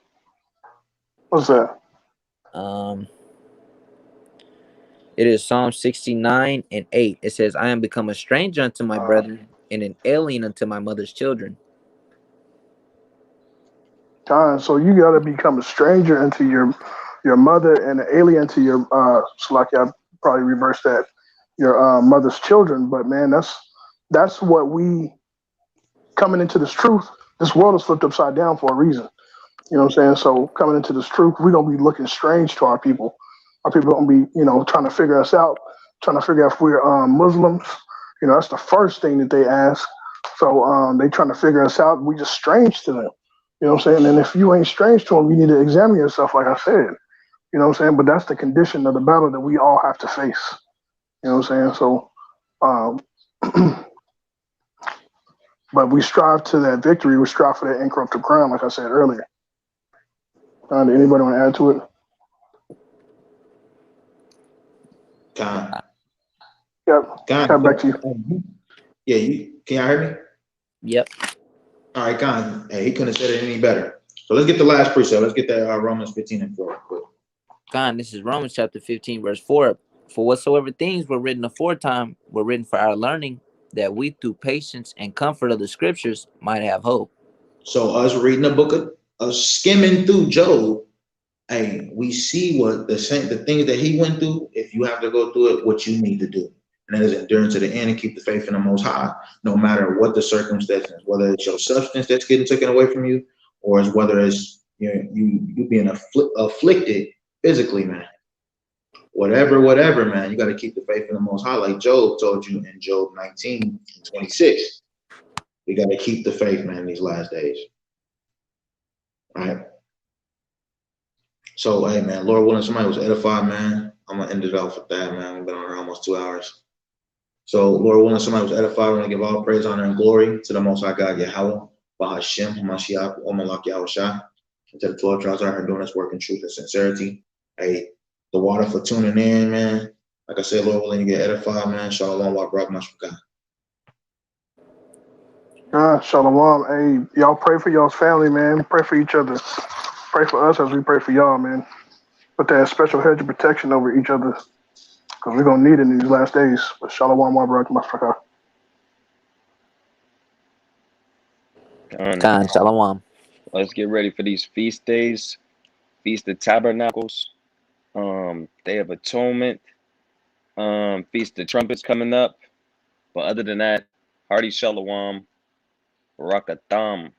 What's that? It is Psalm 69 and 8. It says, I am become a stranger unto my brethren and an alien unto my mother's children. Khan, so you got to become a stranger into your mother and an alien to your Slovakia. I probably reverse that. Your mother's children, but man, that's what we coming into this truth. This world is flipped upside down for a reason. You know what I'm saying? So coming into this truth, we're gonna be looking strange to our people. Our people gonna be, trying to figure us out, trying to figure out if we're Muslims. That's the first thing that they ask. So they trying to figure us out. We just strange to them. You know what I'm saying? And if you ain't strange to them, you need to examine yourself, like I said. You know what I'm saying? But that's the condition of the battle that we all have to face. You know what I'm saying? So, but we strive to that victory. We strive for that incorruptible crown, like I said earlier. Did anybody want to add to it? Con. Yep. Con. Back to you. Yeah, can y'all hear me? Yep. All right, Con. Hey, he couldn't have said it any better. So let's get the last precept. Let's get that Romans 15 and 4. Con, this is Romans chapter 15, verse 4. For whatsoever things were written aforetime were written for our learning, that we through patience and comfort of the scriptures might have hope. So us reading the book of skimming through Job, hey, we see what the things that he went through. If you have to go through it, what you need to do, and that is endure to the end and keep the faith in the Most High, no matter what the circumstances, whether it's your substance that's getting taken away from you, or it's whether it's you being afflicted physically, man. Whatever, man, you got to keep the faith in the Most High, like Job told you in Job 19 and 26. You got to keep the faith, man, in these last days. All right. So, hey, man, Lord willing, somebody was edified, man. I'm going to end it off with that, man. We've been on here almost 2 hours. So, Lord willing, somebody was edified. We're going to give all praise, honor, and glory to the Most High God, Yahweh, Bahashem, Hamashiach, Omalak Yahushua. To the 12 tribes out here doing this work in truth and sincerity. Hey, the water for tuning in, man. Like I said, Lord willing, you get edified, man. Shalom, wa barakatuh. Shalom. Hey, y'all pray for y'all's family, man. Pray for each other. Pray for us as we pray for y'all, man. Put that special hedge of protection over each other, because we're going to need it in these last days. But shalom, wa barakatuh. Khan, shalom. Let's get ready for these feast days. Feast of Tabernacles, Day of Atonement, Feast of Trumpets coming up. But other than that, hearty shalom, barakatham.